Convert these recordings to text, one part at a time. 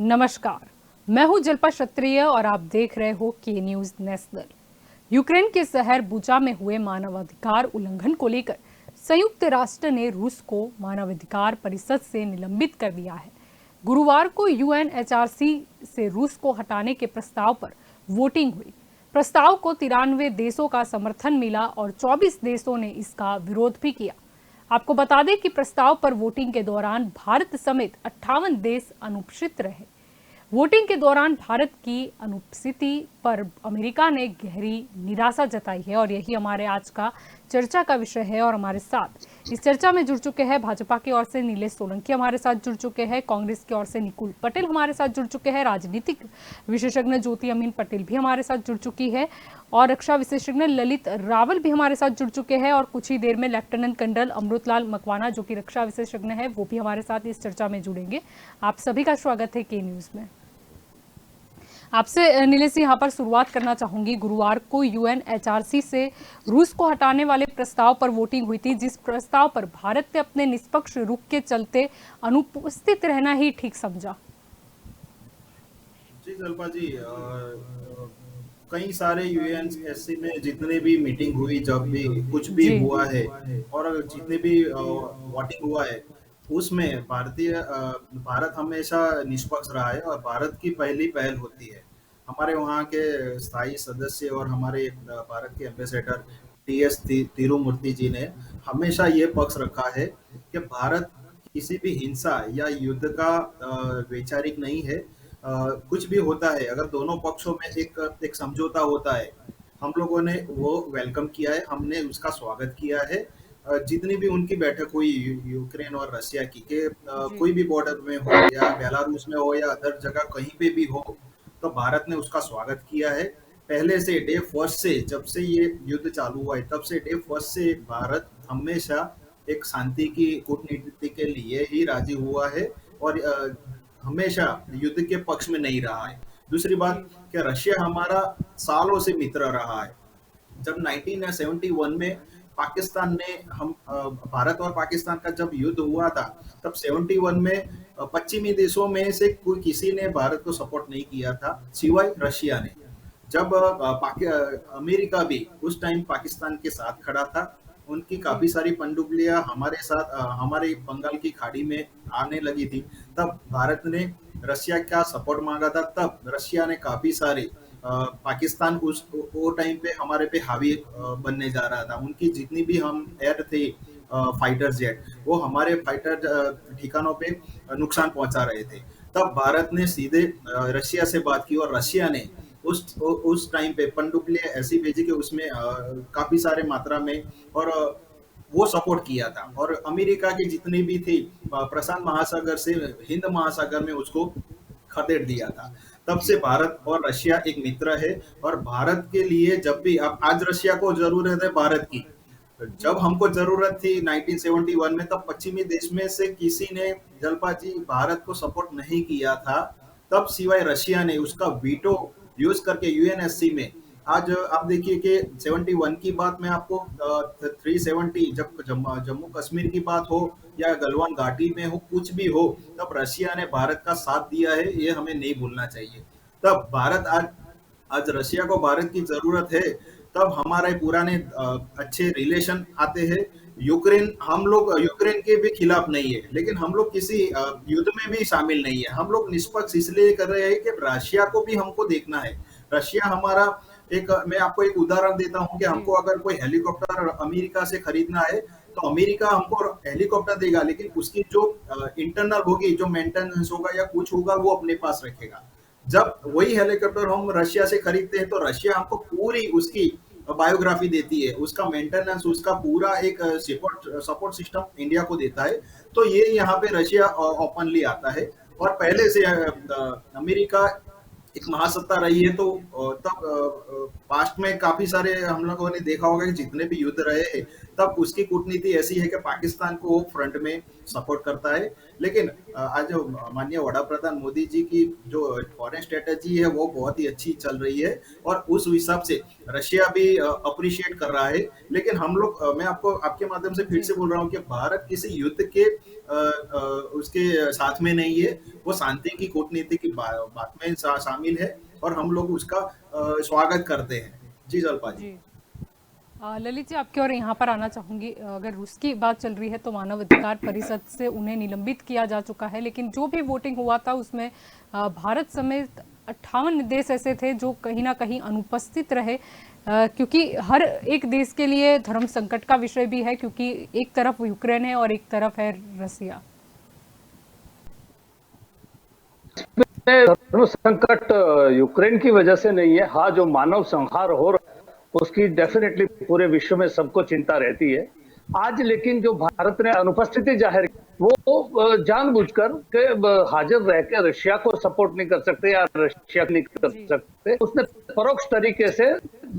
नमस्कार, मैं हूं जल्पा क्षत्रिय और आप देख रहे हो के न्यूज नेशनल। यूक्रेन के शहर बुचा में हुए मानवाधिकार उल्लंघन को लेकर संयुक्त राष्ट्र ने रूस को मानवाधिकार परिषद से निलंबित कर दिया है। गुरुवार को यूएनएचआरसी से रूस को हटाने के प्रस्ताव पर वोटिंग हुई। प्रस्ताव को 93 देशों का समर्थन मिला और 24 देशों ने इसका विरोध भी किया। आपको बता दें कि प्रस्ताव पर वोटिंग के दौरान भारत समेत 58 देश अनुपस्थित रहे। वोटिंग के दौरान भारत की अनुपस्थिति पर अमेरिका ने गहरी निराशा जताई है और यही हमारे आज का चर्चा का विषय है। और हमारे साथ इस चर्चा में जुड़ चुके हैं भाजपा की ओर से नीलेश सोलंकी हमारे साथ जुड़ चुके हैं, कांग्रेस की ओर से निकुल पटेल हमारे साथ जुड़ चुके हैं, राजनीतिक विशेषज्ञ ज्योति अमीन पटेल भी हमारे साथ जुड़ चुकी है और रक्षा विशेषज्ञ ललित रावल भी हमारे साथ जुड़ चुके हैं। और कुछ ही देर में लेफ्टिनेंट कर्नल अमृतलाल मकवाना जो कि रक्षा विशेषज्ञ है वो भी हमारे साथ इस चर्चा में जुड़ेंगे। आप सभी का स्वागत है के न्यूज में। आपसे नीलेश यहाँ पर शुरुआत करना चाहूंगी। गुरुवार को यूएनएचआरसी से रूस को हटाने वाले प्रस्ताव पर वोटिंग हुई थी, जिस प्रस्ताव पर भारत ने अपने निष्पक्ष रुख के चलते अनुपस्थित रहना ही ठीक समझा। जी जल्पा जी, कई सारे यूएनएससी में जितने भी मीटिंग हुई, जब भी कुछ भी जी हुआ है और जितने भी वोटिंग हुआ है उसमें भारत हमेशा निष्पक्ष रहा है और भारत की पहली पहल होती है। हमारे वहाँ के स्थायी सदस्य और हमारे भारत के एम्बेसडर टीएस तिरुमूर्ति जी ने हमेशा ये पक्ष रखा है कि भारत किसी भी हिंसा या युद्ध का वैचारिक नहीं है। कुछ भी होता है, अगर दोनों पक्षों में एक समझौता होता है, हम लोगों ने वो वेलकम किया है, हमने उसका स्वागत किया है। जितनी भी उनकी बैठक हुई यूक्रेन और रशिया की के जी कोई भी बॉर्डर में हो या बेलारूस में हो या अदर जगह कहीं पे भी हो, तो भारत ने उसका स्वागत किया है। पहले से डे फर्स्ट से, जब से ये युद्ध चालू हुआ है तब से डे फर्स्ट से भारत हमेशा एक शांति की कूटनीति के लिए ही राजी हुआ है और हमेशा युद्ध के पक्ष में नहीं रहा है। दूसरी बात जी कि रशिया हमारा सालों से मित्र रहा है। जब 1971 में पाकिस्तान ने भारत और पाकिस्तान का जब युद्ध हुआ था, तब 71 में पश्चिमी देशों में से कोई किसी ने भारत को सपोर्ट नहीं किया था सिवाय रशिया ने। जब अमेरिका भी उस टाइम पाकिस्तान के साथ खड़ा था, उनकी जी काफी सारी पनडुब्बियां हमारे साथ हमारे बंगाल की खाड़ी में आने लगी थी, तब भारत ने रशिया का सपोर्ट मांगा था। तब रशिया ने काफी सारे पाकिस्तान उस वो टाइम पे हमारे पे हावी बनने जा रहा था। उनकी जितनी भी हम एयर थे फाइटर जेट, वो हमारे फाइटर ठिकानों पे नुकसान पहुंचा रहे थे। तब भारत ने सीधे रशिया से बात की और रशिया ने उस टाइम पे पनडुब्बियां ऐसी भेजी कि उसमें काफी सारे मात्रा में और वो सपोर्ट किया था। और अमेरिका की जितनी भी थी प्रशांत महासागर से हिंद महासागर में उसको खदेड़ दिया था। तब से भारत और रशिया एक मित्र है और भारत के लिए जब भी अब आज रशिया को जरूरत है भारत की, जी जब हमको जरूरत थी 1971 में, तब पश्चिमी देश में से किसी ने जलपा जी भारत को सपोर्ट नहीं किया था। तब सिवाय रशिया ने उसका वीटो यूज करके यूएनएससी में आज आप देखिए कि 71 की बात मैं आपको 370 जब जम्मू कश्मीर की बात हो या गलवान घाटी में हो, कुछ भी हो, तब रशिया ने भारत का साथ दिया है, ये हमें नहीं भूलना चाहिए। तब भारत आज आज रशिया को भारत की जरूरत है, तब हमारे पुराने अच्छे रिलेशन आते हैं। यूक्रेन, हम लोग यूक्रेन के भी खिलाफ नहीं है, लेकिन हम लोग किसी युद्ध में भी शामिल नहीं है। हम लोग निष्पक्ष इसलिए कर रहे हैं कि रशिया को भी हमको देखना है। रशिया हमारा मैं आपको एक उदाहरण देता हूं कि जी हमको अगर कोई हेलीकॉप्टर अमेरिका से खरीदना है, तो अमेरिका हमको हेलीकॉप्टर देगा, लेकिन उसकी जो इंटरनल होगी, जो मेंटेनेंस होगा या कुछ होगा, वो अपने पास रखेगा। जब वही हेलीकॉप्टर हम रशिया से खरीदते हैं, तो रशिया हमको पूरी उसकी बायोग्राफी देती है, उसका मेंटेनेंस, उसका पूरा एक सपोर्ट सिस्टम इंडिया को देता है। तो ये यहाँ पे रशिया ओपनली आता है। और पहले से अमेरिका एक महासत्ता रही है, तो तब पास्ट में काफी सारे हम लोगों ने देखा होगा कि जितने भी युद्ध रहे हैं, तब उसकी कूटनीति ऐसी है कि पाकिस्तान को फ्रंट में सपोर्ट करता है। लेकिन आज जो माननीय वड़ा प्रधान मोदी जी की जो फॉरेन स्ट्रेटेजी है वो बहुत ही अच्छी चल रही है, और उस हिसाब से रशिया भी अप्रिशिएट कर रहा है। लेकिन हम लोग मैं आपको आपके माध्यम से फिर जी से बोल रहा हूँ कि भारत किसी युद्ध के उसके साथ में नहीं है, वो शांति की कूटनीति की बात में शामिल है, और हम लोग उसका स्वागत करते हैं। जी जल्पा जी। जी। ललित जी, आपकी और यहाँ पर आना चाहूंगी। अगर रूस की बात चल रही है तो मानव अधिकार परिषद से उन्हें निलंबित किया जा चुका है, लेकिन जो भी वोटिंग हुआ था उसमें भारत समेत 58 देश ऐसे थे जो कहीं ना कहीं अनुपस्थित रहे, क्योंकि हर एक देश के लिए धर्म संकट का विषय भी है, क्योंकि एक तरफ यूक्रेन है और एक तरफ है रसिया। धर्म संकट यूक्रेन की वजह से नहीं है। हाँ, जो मानव संहार हो रहा है उसकी डेफिनेटली पूरे विश्व में सबको चिंता रहती है आज। लेकिन जो भारत ने अनुपस्थिति जाहिर की, वो जानबूझकर के हाजिर रह के रशिया को सपोर्ट नहीं कर सकते या रशिया नहीं कर सकते, उसने परोक्ष तरीके से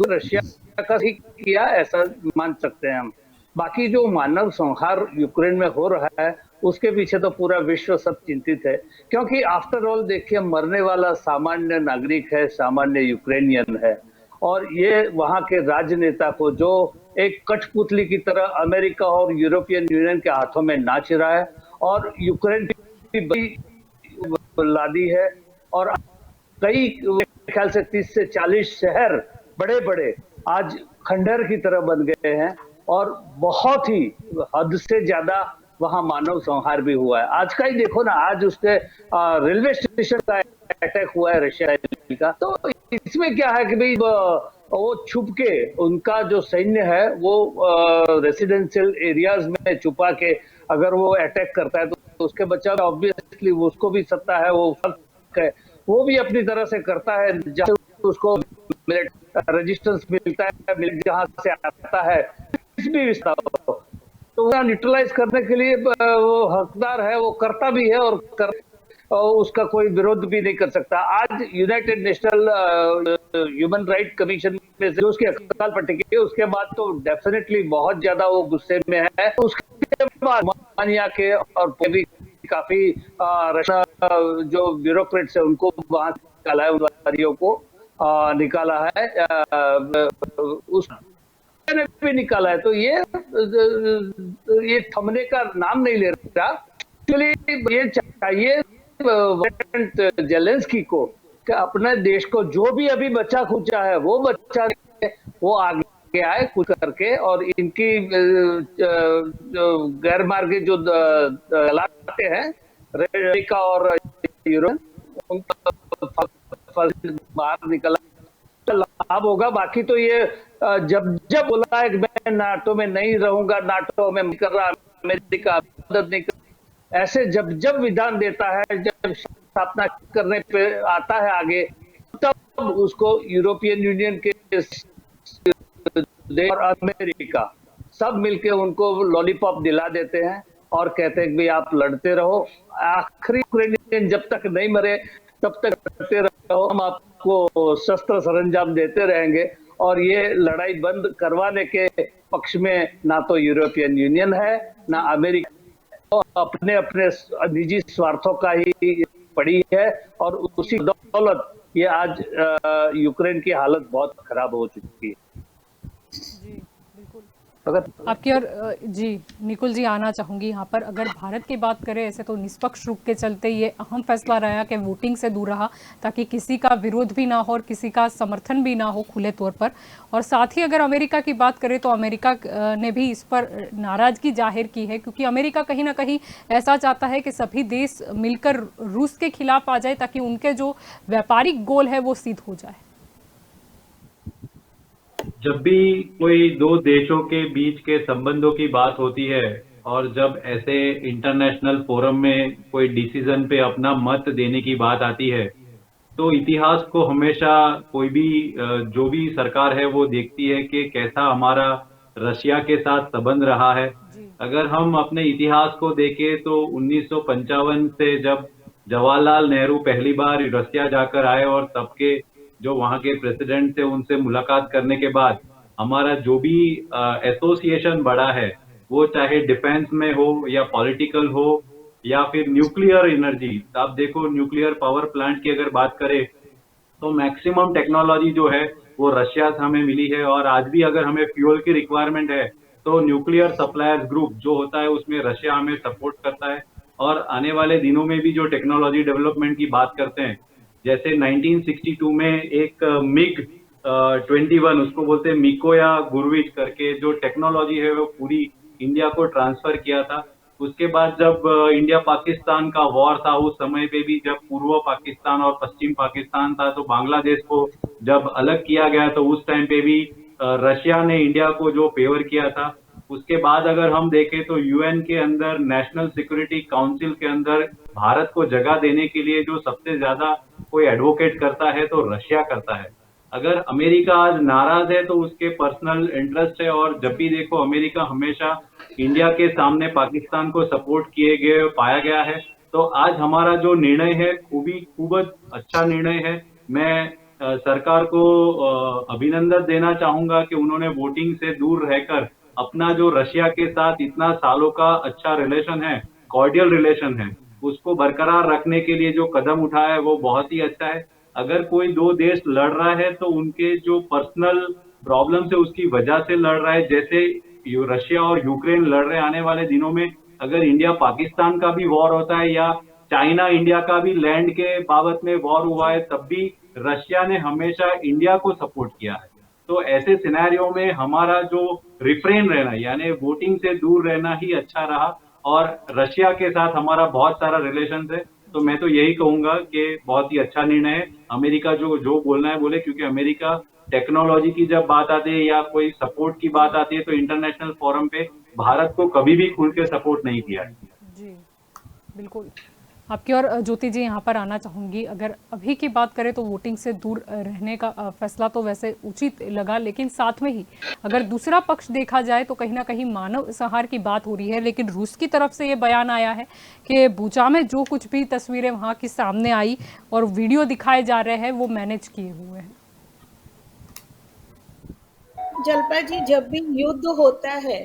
रशिया का ही किया, ऐसा मान सकते हैं हम। बाकी जो मानव संहार यूक्रेन में हो रहा है उसके पीछे तो पूरा विश्व सब चिंतित है, क्योंकि आफ्टर ऑल देखिए मरने वाला सामान्य नागरिक है, सामान्य यूक्रेनियन है। और ये वहां के राजनेता को जो एक कठपुतली की तरह अमेरिका और यूरोपियन यूनियन के हाथों में नाच रहा है, और यूक्रेन की बड़ी लादी है, और कई ख्याल से 30 से 40 शहर बड़े बड़े आज खंडहर की तरह बन गए हैं, और बहुत ही हद से ज्यादा वहां मानव संहार भी हुआ है। आज का ही देखो ना, आज उसके रेलवे स्टेशन का अटैक हुआ है रशिया का। तो इसमें क्या है कि भाई वो छुप के, उनका जो सैन्य है वो रेसिडेंशियल एरियाज में छुपा के अगर वो अटैक करता है तो उसके बचाव में ऑब्वियसली उसको भी सत्ता है, वो फर्क है, वो भी अपनी तरह से करता है जहाँ उसको रेजिस्टेंस मिलता है, जहाँ से आता है किस भी विस्तार हो, तो वो न्यूट्रलाइज करने के लिए वो हकदार है, वो करता भी है, और उसका कोई विरोध भी नहीं कर सकता। आज United national human right commission में जो उसकी हड़ताल पर टिकी, उसके बाद तो डेफिनेटली बहुत ज्यादा वो गुस्से में है। उसके बाद रोमानिया के और भी काफी जो ब्यूरोक्रेट्स है उनको वहां निकाला है, उन अधिकारियों को निकाला है, उस ने भी निकाला है। तो ये थमने का नाम नहीं ले रहा। एक्चुअली ये चाहिए जेलेंस्की को कि अपने देश को जो भी अभी बचा खुचा है वो बचा, वो आगे आए कुछ करके, और इनकी गैर मार्गी जो लाते हैं अमेरिका और यूरोप, उनका बाहर निकला लाभ होगा। बाकी तो ये जब जब बोला है कि मैं नाटो में नहीं रहूंगा, नाटो में कर रहा, अमेरिका मदद नहीं कर, ऐसे जब जब विधान देता है, जब स्थापना करने पे आता है आगे, तब उसको यूरोपियन यूनियन के और अमेरिका सब मिलके उनको लॉलीपॉप दिला देते हैं और कहते हैं कि भाई आप लड़ते रहो, आखिरी यूक्रेनियन जब तक नहीं मरे तब तक लड़ते रहो, हम आपको शस्त्र सरंजाम देते रहेंगे। और ये लड़ाई बंद करवाने के पक्ष में ना तो यूरोपियन यूनियन है ना अमेरिका, तो अपने अपने निजी स्वार्थों का ही पड़ी है, और उसी बदौलत ये आज यूक्रेन की हालत बहुत खराब हो चुकी है। जी बिल्कुल। अगर आपकी और जी निकुल जी आना चाहूंगी यहाँ पर। अगर भारत की बात करें, ऐसे तो निष्पक्ष रूप के चलते ये अहम फैसला रहा कि वोटिंग से दूर रहा, ताकि किसी का विरोध भी ना हो और किसी का समर्थन भी ना हो खुले तौर पर। और साथ ही अगर अमेरिका की बात करें तो अमेरिका ने भी इस पर नाराजगी जाहिर की है, क्योंकि अमेरिका कहीं ना कहीं ऐसा चाहता है कि सभी देश मिलकर रूस के खिलाफ आ जाए, ताकि उनके जो व्यापारिक गोल है वो सिद्ध हो जाए। जब भी कोई दो देशों के बीच के संबंधों की बात होती है और जब ऐसे इंटरनेशनल फोरम में कोई डिसीजन पे अपना मत देने की बात आती है, तो इतिहास को हमेशा कोई भी जो भी सरकार है वो देखती है कि कैसा हमारा रशिया के साथ संबंध रहा है। अगर हम अपने इतिहास को देखें तो 1955 से जब जवाहरलाल नेहरू पहली बार रशिया जाकर आए और तब के जो वहाँ के प्रेसिडेंट थे उनसे मुलाकात करने के बाद हमारा जो भी एसोसिएशन बढ़ा है, वो चाहे डिफेंस में हो या पॉलिटिकल हो या फिर न्यूक्लियर एनर्जी। आप देखो न्यूक्लियर पावर प्लांट की अगर बात करें तो मैक्सिमम टेक्नोलॉजी जो है वो रशिया से हमें मिली है। और आज भी अगर हमें फ्यूल की रिक्वायरमेंट है तो न्यूक्लियर सप्लायर्स ग्रुप जो होता है उसमें रशिया हमें सपोर्ट करता है। और आने वाले दिनों में भी जो टेक्नोलॉजी डेवलपमेंट की बात करते हैं, जैसे 1962 में एक मिग 21 उसको बोलते हैं मिकोया गुरविच करके, जो टेक्नोलॉजी है वो पूरी इंडिया को ट्रांसफर किया था। उसके बाद जब इंडिया पाकिस्तान का वॉर था उस समय पे भी जब पूर्व पाकिस्तान और पश्चिम पाकिस्तान था, तो बांग्लादेश को जब अलग किया गया तो उस टाइम पे भी रशिया ने इंडिया को जो फेवर किया था। उसके बाद अगर हम देखें तो यूएन के अंदर नेशनल सिक्योरिटी काउंसिल के अंदर भारत को जगह देने के लिए जो सबसे ज्यादा कोई एडवोकेट करता है तो रशिया करता है। अगर अमेरिका आज नाराज है तो उसके पर्सनल इंटरेस्ट है, और जब भी देखो अमेरिका हमेशा इंडिया के सामने पाकिस्तान को सपोर्ट किए गए पाया गया है। तो आज हमारा जो निर्णय है खूब अच्छा निर्णय है। मैं सरकार को अभिनंदन देना चाहूंगा कि उन्होंने वोटिंग से दूर रहकर अपना जो रशिया के साथ इतना सालों का अच्छा रिलेशन है, कॉर्डियल रिलेशन है, उसको बरकरार रखने के लिए जो कदम उठाया है वो बहुत ही अच्छा है। अगर कोई दो देश लड़ रहा है तो उनके जो पर्सनल प्रॉब्लम है उसकी वजह से लड़ रहा है, जैसे रशिया और यूक्रेन लड़ रहे हैं। आने वाले दिनों में अगर इंडिया पाकिस्तान का भी वॉर होता है या चाइना इंडिया का भी लैंड के बाबत में वॉर हुआ है, तब भी रशिया ने हमेशा इंडिया को सपोर्ट किया है। तो ऐसे सिनेरियो में हमारा जो रिफ्रेन रहना यानी वोटिंग से दूर रहना ही अच्छा रहा। और रशिया के साथ हमारा बहुत सारा रिलेशन है, तो मैं तो यही कहूंगा कि बहुत ही अच्छा निर्णय है। अमेरिका जो जो बोलना है बोले, क्योंकि अमेरिका टेक्नोलॉजी की जब बात आती है या कोई सपोर्ट की बात आती है तो इंटरनेशनल फोरम पे भारत को कभी भी खुल के सपोर्ट नहीं किया है। जी बिल्कुल। आपकी और ज्योति जी यहाँ पर आना चाहूँगी। अगर अभी की बात करें तो वोटिंग से दूर रहने का फैसला तो वैसे उचित लगा, लेकिन साथ में ही अगर दूसरा पक्ष देखा जाए तो कहीं ना कहीं मानव संहार की बात हो रही है। लेकिन रूस की तरफ से ये बयान आया है कि बूचा में जो कुछ भी तस्वीरें वहाँ की सामने आई और वीडियो दिखाए जा रहे हैं वो मैनेज किए हुए हैं। जलपा जी, जब भी युद्ध होता है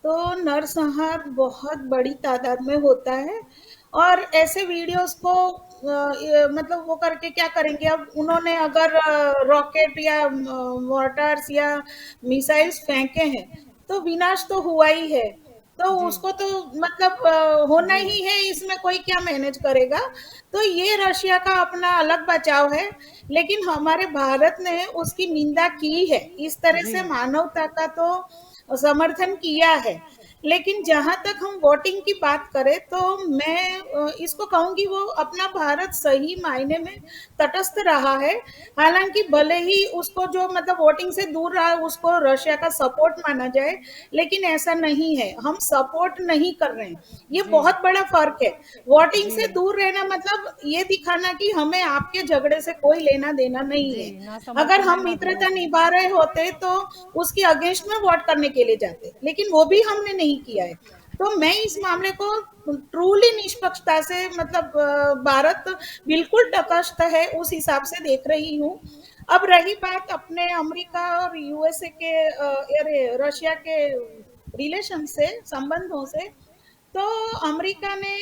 तो नरसंहार बहुत बड़ी तादाद में होता है, और ऐसे वीडियोस को मतलब वो करके क्या करेंगे। अब उन्होंने अगर रॉकेट या मॉर्टार्स या मिसाइल्स फेंके हैं तो विनाश तो हुआ ही है, तो उसको तो मतलब होना ही है, इसमें कोई क्या मैनेज करेगा। तो ये रशिया का अपना अलग बचाव है, लेकिन हमारे भारत ने उसकी निंदा की है। इस तरह से मानवता का तो समर्थन किया है। लेकिन जहां तक हम वोटिंग की बात करें तो मैं इसको कहूंगी वो अपना भारत सही मायने में तटस्थ रहा है। हालांकि भले ही उसको जो मतलब वोटिंग से दूर रहा उसको रशिया का सपोर्ट माना जाए, लेकिन ऐसा नहीं है, हम सपोर्ट नहीं कर रहे हैं। ये बहुत बड़ा फर्क है। वोटिंग से दूर रहना मतलब ये दिखाना कि हमें आपके झगड़े से कोई लेना देना नहीं है। अगर हम मित्रता निभा रहे होते तो उसके अगेंस्ट में वोट करने के लिए जाते, लेकिन वो भी हमने नहीं किया है। तो मैं इस मामले को ट्रूली निष्पक्षता से मतलब भारत बिल्कुल तटस्थ है उस हिसाब से देख रही हूँ। अब रही बात अपने अमेरिका और यूएसए के अरे रशिया के रिलेशन से, संबंधों से, तो अमेरिका ने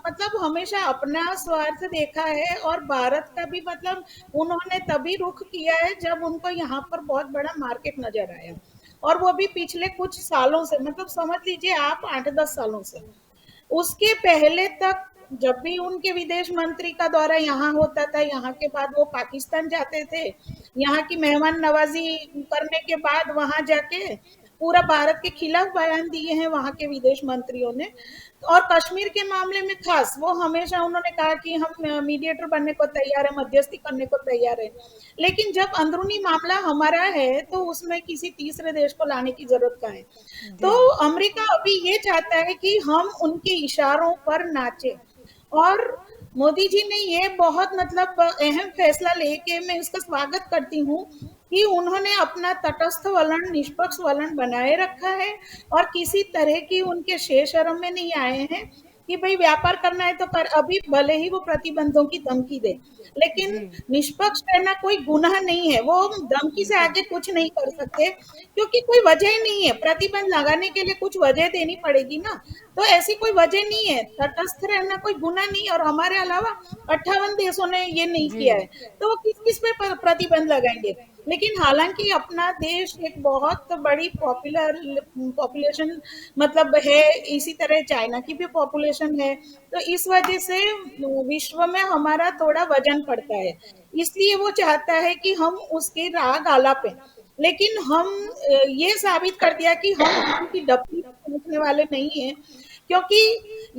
मतलब हमेशा अपना स्वार्थ देखा है, और भारत का भी मतलब उन्होंने तभी रुख किया है जब उनको यहाँ पर बहुत बड़ा मार्केट नजर आया, और वो भी पिछले कुछ सालों से, मतलब समझ लीजिए आप 8-10 सालों से। उसके पहले तक जब भी उनके विदेश मंत्री का दौरा यहाँ होता था, यहाँ के बाद वो पाकिस्तान जाते थे, यहाँ की मेहमान नवाजी करने के बाद वहां जाके पूरा भारत के खिलाफ बयान दिए हैं वहां के विदेश मंत्रियों ने। और कश्मीर के मामले में खास वो हमेशा उन्होंने कहा कि हम मीडिएटर बनने को तैयार है, मध्यस्थी करने को तैयार है। लेकिन जब अंदरूनी मामला हमारा है तो उसमें किसी तीसरे देश को लाने की जरूरत का है। तो अमेरिका अभी ये चाहता है कि हम उनके इशारों पर नाचे, और मोदी जी ने ये बहुत मतलब अहम फैसला लेके मैं इसका स्वागत करती हूँ कि उन्होंने अपना तटस्थ वलन, निष्पक्ष वलन बनाए रखा है और किसी तरह की उनके शेर शर्म में नहीं आए हैं। कि भाई व्यापार करना है तो कर, अभी भले ही वो प्रतिबंधों की धमकी दे, लेकिन जी निष्पक्ष रहना कोई गुनाह नहीं है। वो धमकी से बिल्कुल आगे कुछ नहीं कर सकते, क्योंकि कोई वजह ही नहीं है। प्रतिबंध लगाने के लिए कुछ वजह देनी पड़ेगी ना, तो ऐसी कोई वजह नहीं है। तटस्थ रहना कोई गुनाह नहीं है, और हमारे अलावा 58 देशों ने ये नहीं जी किया है, तो वो किस किस पे प्रतिबंध लगाएंगे। लेकिन हालांकि अपना देश एक बहुत बड़ी पॉपुलेशन मतलब है, इसी तरह चाइना की भी पॉपुलेशन है, तो इस वजह से विश्व में हमारा थोड़ा वजन पड़ता है। इसलिए वो चाहता है कि हम उसके राग आलापें, लेकिन हम ये साबित कर दिया कि हम उनकी डब्बी पहुंचने वाले नहीं हैं। क्योंकि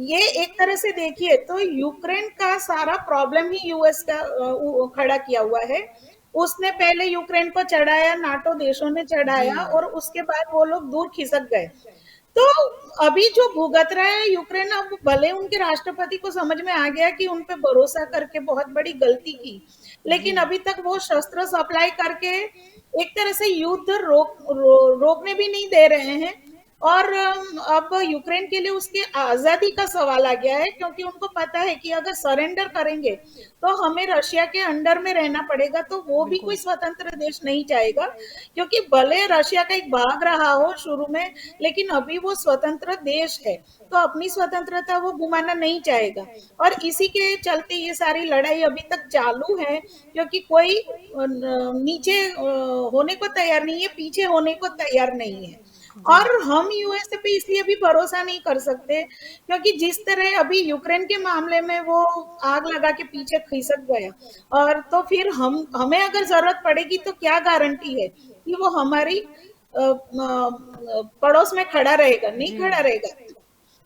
ये एक तरह से देखिए तो यूक्रेन का सारा प्रॉब्लम ही यूएस का खड़ा किया हुआ है। उसने पहले यूक्रेन को चढ़ाया, नाटो देशों ने जी चढ़ाया, और उसके बाद वो लोग दूर खिसक गए। तो अभी जो भुगत रहा है यूक्रेन, अब भले उनके राष्ट्रपति को समझ में आ गया कि उन पे भरोसा करके बहुत बड़ी गलती की, जी लेकिन अभी तक वो शस्त्र सप्लाई करके एक तरह से युद्ध रोकने भी नहीं दे रहे हैं। और अब यूक्रेन के लिए उसकी आजादी का सवाल आ गया है, क्योंकि उनको पता है कि अगर सरेंडर करेंगे तो हमें रशिया के अंडर में रहना पड़ेगा, तो वो भी कोई बिल्कुल स्वतंत्र देश नहीं चाहेगा। क्योंकि भले रशिया का एक भाग रहा हो शुरू में, लेकिन अभी वो स्वतंत्र देश है, तो अपनी स्वतंत्रता वो गुमाना नहीं चाहेगा। और इसी के चलते ये सारी लड़ाई अभी तक चालू है, क्योंकि कोई नीचे होने को तैयार नहीं है, पीछे होने को तैयार नहीं है। जी और हम यूएसए पे इसलिए भी भरोसा नहीं कर सकते, क्योंकि जिस तरह अभी यूक्रेन के मामले में वो आग लगा के पीछे खिसक गया, और तो फिर हमें अगर जरूरत पड़ेगी तो क्या गारंटी है कि वो हमारी पड़ोस में खड़ा रहेगा? नहीं जी खड़ा रहेगा।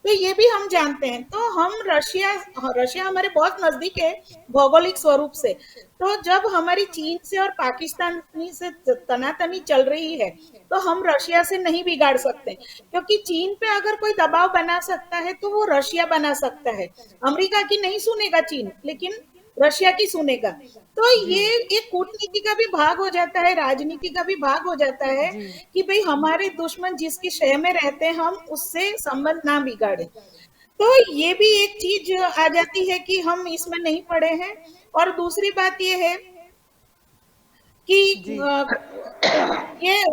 तो ये भी हम जानते हैं। तो हम रशिया रशिया हमारे बहुत नजदीक है भौगोलिक स्वरूप से। तो जब हमारी चीन से और पाकिस्तान से तनातनी चल रही है, तो हम रशिया से नहीं बिगाड़ सकते, क्योंकि चीन पे अगर कोई दबाव बना सकता है तो वो रशिया बना सकता है। अमेरिका की नहीं सुनेगा चीन, लेकिन रशिया की सुनेगा। तो जी ये एक कूटनीति का भी भाग हो जाता है, राजनीति का भी भाग हो जाता है, जी कि भाई हमारे दुश्मन जिसकी शह में रहते हैं हम उससे संबंध ना बिगाड़े। तो ये भी एक चीज आ जाती है कि हम इसमें नहीं पड़े हैं। और दूसरी बात ये है कि जी ये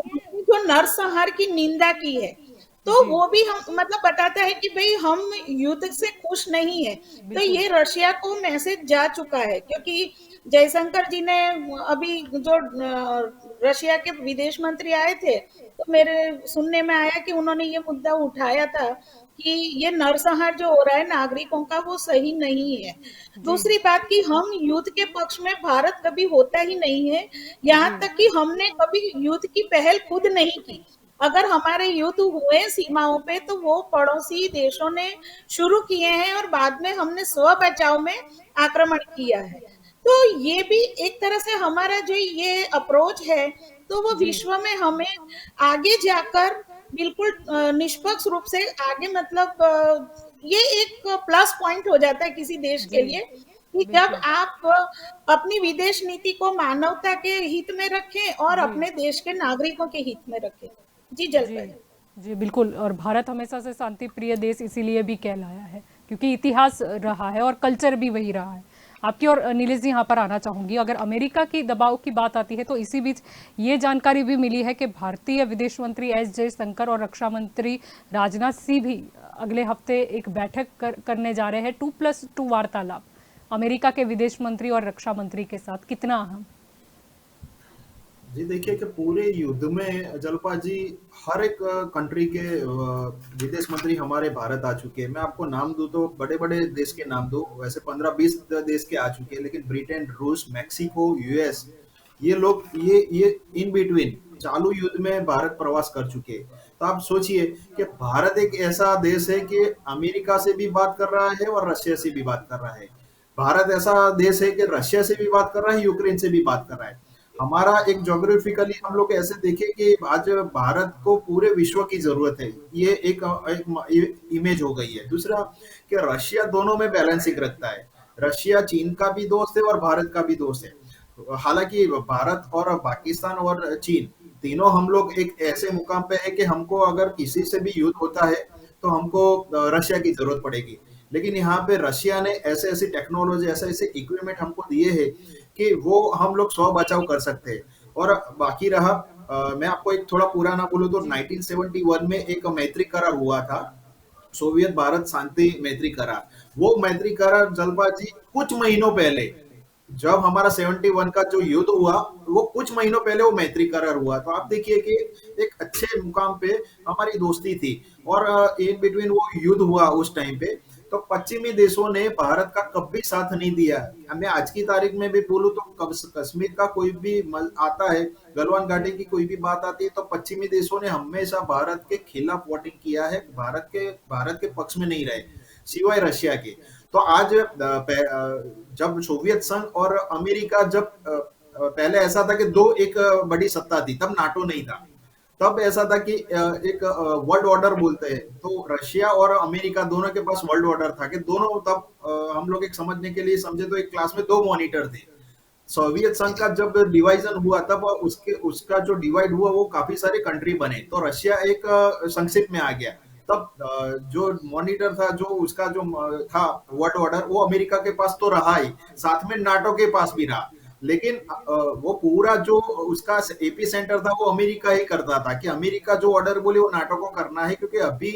जो नरसंहार की निंदा की है, तो जी वो भी हम मतलब बताता है कि भाई हम युद्ध से खुश नहीं है। तो बिल्कुल ये रशिया को मैसेज जा चुका है, क्योंकि जयशंकर जी ने अभी जो रशिया के विदेश मंत्री आए थे, तो मेरे सुनने में आया कि उन्होंने ये मुद्दा उठाया था कि ये नरसंहार जो हो रहा है नागरिकों का, वो सही नहीं है। जी दूसरी बात कि हम युद्ध के पक्ष में भारत कभी होता ही नहीं है, यहाँ जी तक कि हमने कभी युद्ध की पहल खुद नहीं की। अगर हमारे युद्ध हुए सीमाओं पे तो वो पड़ोसी देशों ने शुरू किए हैं, और बाद में हमने स्व बचाव में आक्रमण किया है। तो ये भी एक तरह से हमारा जो ये अप्रोच है, तो वो जी विश्व में हमें आगे जाकर बिल्कुल निष्पक्ष रूप से आगे मतलब ये एक प्लस पॉइंट हो जाता है किसी देश के जी लिए, कि जब बिल्कुल आप अपनी विदेश नीति को मानवता के हित में रखें और जी अपने देश के नागरिकों के हित में रखें। जी जी जलपा जी। जी बिल्कुल। और भारत हमेशा से शांति प्रिय देश इसीलिए भी कहलाया है क्योंकि इतिहास रहा है और कल्चर भी वही रहा है। आपकी और नीलेश जी यहाँ पर आना चाहूंगी। अगर अमेरिका की दबाव की बात आती है तो इसी बीच ये जानकारी भी मिली है कि भारतीय विदेश मंत्री एस जयशंकर और रक्षा मंत्री राजनाथ सिंह भी अगले हफ्ते एक बैठक करने जा रहे हैं। 2+2 वार्तालाप अमेरिका के विदेश मंत्री और रक्षा मंत्री के साथ कितना अहम? जी देखिए कि पूरे युद्ध में जलपा जी हर एक कंट्री के विदेश मंत्री हमारे भारत आ चुके हैं। मैं आपको नाम दूं तो बड़े बड़े देश के नाम दूं, वैसे 15-20 देश के आ चुके हैं, लेकिन ब्रिटेन, रूस, मेक्सिको, यूएस, ये लोग ये इन बिटवीन चालू युद्ध में भारत प्रवास कर चुके हैं। तो आप सोचिए कि भारत एक ऐसा देश है कि अमेरिका से भी बात कर रहा है और रशिया से भी बात कर रहा है। भारत ऐसा देश है कि रशिया से भी बात कर रहा है, यूक्रेन से भी बात कर रहा है। हमारा एक ज्योग्राफिकली हम लोग ऐसे देखें कि आज भारत को पूरे विश्व की जरूरत है, ये एक इमेज हो गई है। दूसरा कि रशिया दोनों में बैलेंसिंग रखता है। रशिया चीन का भी दोस्त है और भारत का भी दोस्त है। हालांकि भारत और पाकिस्तान और चीन तीनों हम लोग एक ऐसे मुकाम पे है कि हमको अगर किसी से भी युद्ध होता है तो हमको रशिया की जरूरत पड़ेगी। लेकिन यहाँ पे रशिया ने ऐसे ऐसी टेक्नोलॉजी, ऐसे ऐसे इक्विपमेंट हमको दिए हैं कि वो हम लोग स्व बचाव कर सकते हैं। और बाकी रहा, मैं आपको एक थोड़ा पुराना बोलूँ तो जी 1971 में एक मैत्री करार हुआ था, सोवियत भारत शांति मैत्री करार। वो मैत्री करार जलपा जी कुछ महीनों पहले, जब हमारा 71 का जो युद्ध हुआ, वो कुछ महीनों पहले वो मैत्री करार हुआ। तो आप देखिए कि एक अच्छे मुकाम पे हमारी दोस्ती थी, और इन बिटवीन वो युद्ध हुआ उस टाइम पे। तो पश्चिमी देशों ने भारत का कभी साथ नहीं दिया। मैं आज की तारीख में भी बोलूं तो कश्मीर का कोई भी आता है, गलवान घाटी की कोई भी बात आती है, तो पश्चिमी देशों ने हमेशा भारत के खिलाफ वोटिंग किया है, भारत के पक्ष में नहीं रहे, सिवाय रशिया के। तो आज जब सोवियत संघ और अमेरिका, जब पहले ऐसा था कि दो एक बड़ी सत्ता थी, तब नाटो नहीं था। तब ऐसा था कि एक वर्ल्ड ऑर्डर बोलते हैं, तो रशिया और अमेरिका दोनों के पास वर्ल्ड ऑर्डर था कि दोनों, तब हम लोग एक समझने के लिए समझे तो एक क्लास में दो मॉनिटर थे। सोवियत संघ का जब डिवाइजन हुआ, तब उसका जो डिवाइड हुआ वो काफी सारे कंट्री बने, तो रशिया एक संक्षिप्त में आ गया। तब जो मॉनिटर था, जो उसका जो था वर्ल्ड ऑर्डर, वो अमेरिका के पास तो रहा ही, साथ में नाटो के पास भी रहा। लेकिन वो पूरा जो उसका एपी सेंटर था वो अमेरिका ही करता था, कि अमेरिका जो ऑर्डर बोले वो नाटो को करना है, क्योंकि अभी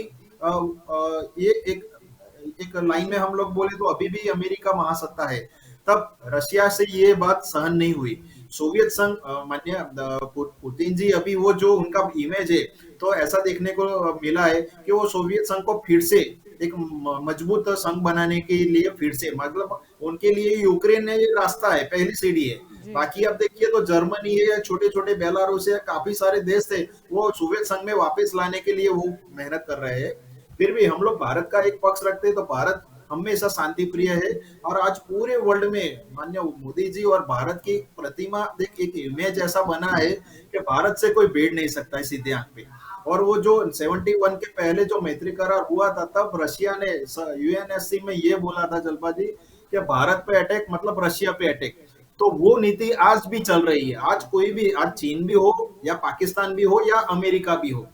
ये एक लाइन में हम लोग बोले तो अभी भी अमेरिका महासत्ता है। तब रशिया से ये बात सहन नहीं हुई। सोवियत संघ, माननीय पुतिन जी, अभी वो जो उनका इमेज है, तो ऐसा देखने को मिला है कि वो सोवियत संघ को फिर से एक मजबूत संघ बनाने के लिए, फिर से मतलब उनके लिए यूक्रेन ने ये रास्ता है, पहली सीढ़ी है। जी बाकी आप देखिए तो जर्मनी है, छोटे छोटे बेलारूस है, काफी सारे देश थे, वो सोवियत संघ में वापस लाने के लिए वो मेहनत कर रहे हैं। फिर भी हम लोग भारत का एक पक्ष रखते हैं, तो भारत हमेशा शांति प्रिय है। और आज पूरे वर्ल्ड में माननीय मोदी जी और भारत की प्रतिमा, एक इमेज ऐसा बना है कि भारत से कोई बैठ नहीं सकता है सीधे आंख पे। और वो जो 71 के पहले जो मैत्री करार हुआ था, तब रशिया ने यूएनएससी में ये बोला था जलपा जी कि भारत पे अटैक मतलब रशिया पे अटैक। तो वो नीति आज भी चल रही है। आज कोई भी, आज चीन भी हो या पाकिस्तान भी हो या अमेरिका भी हो,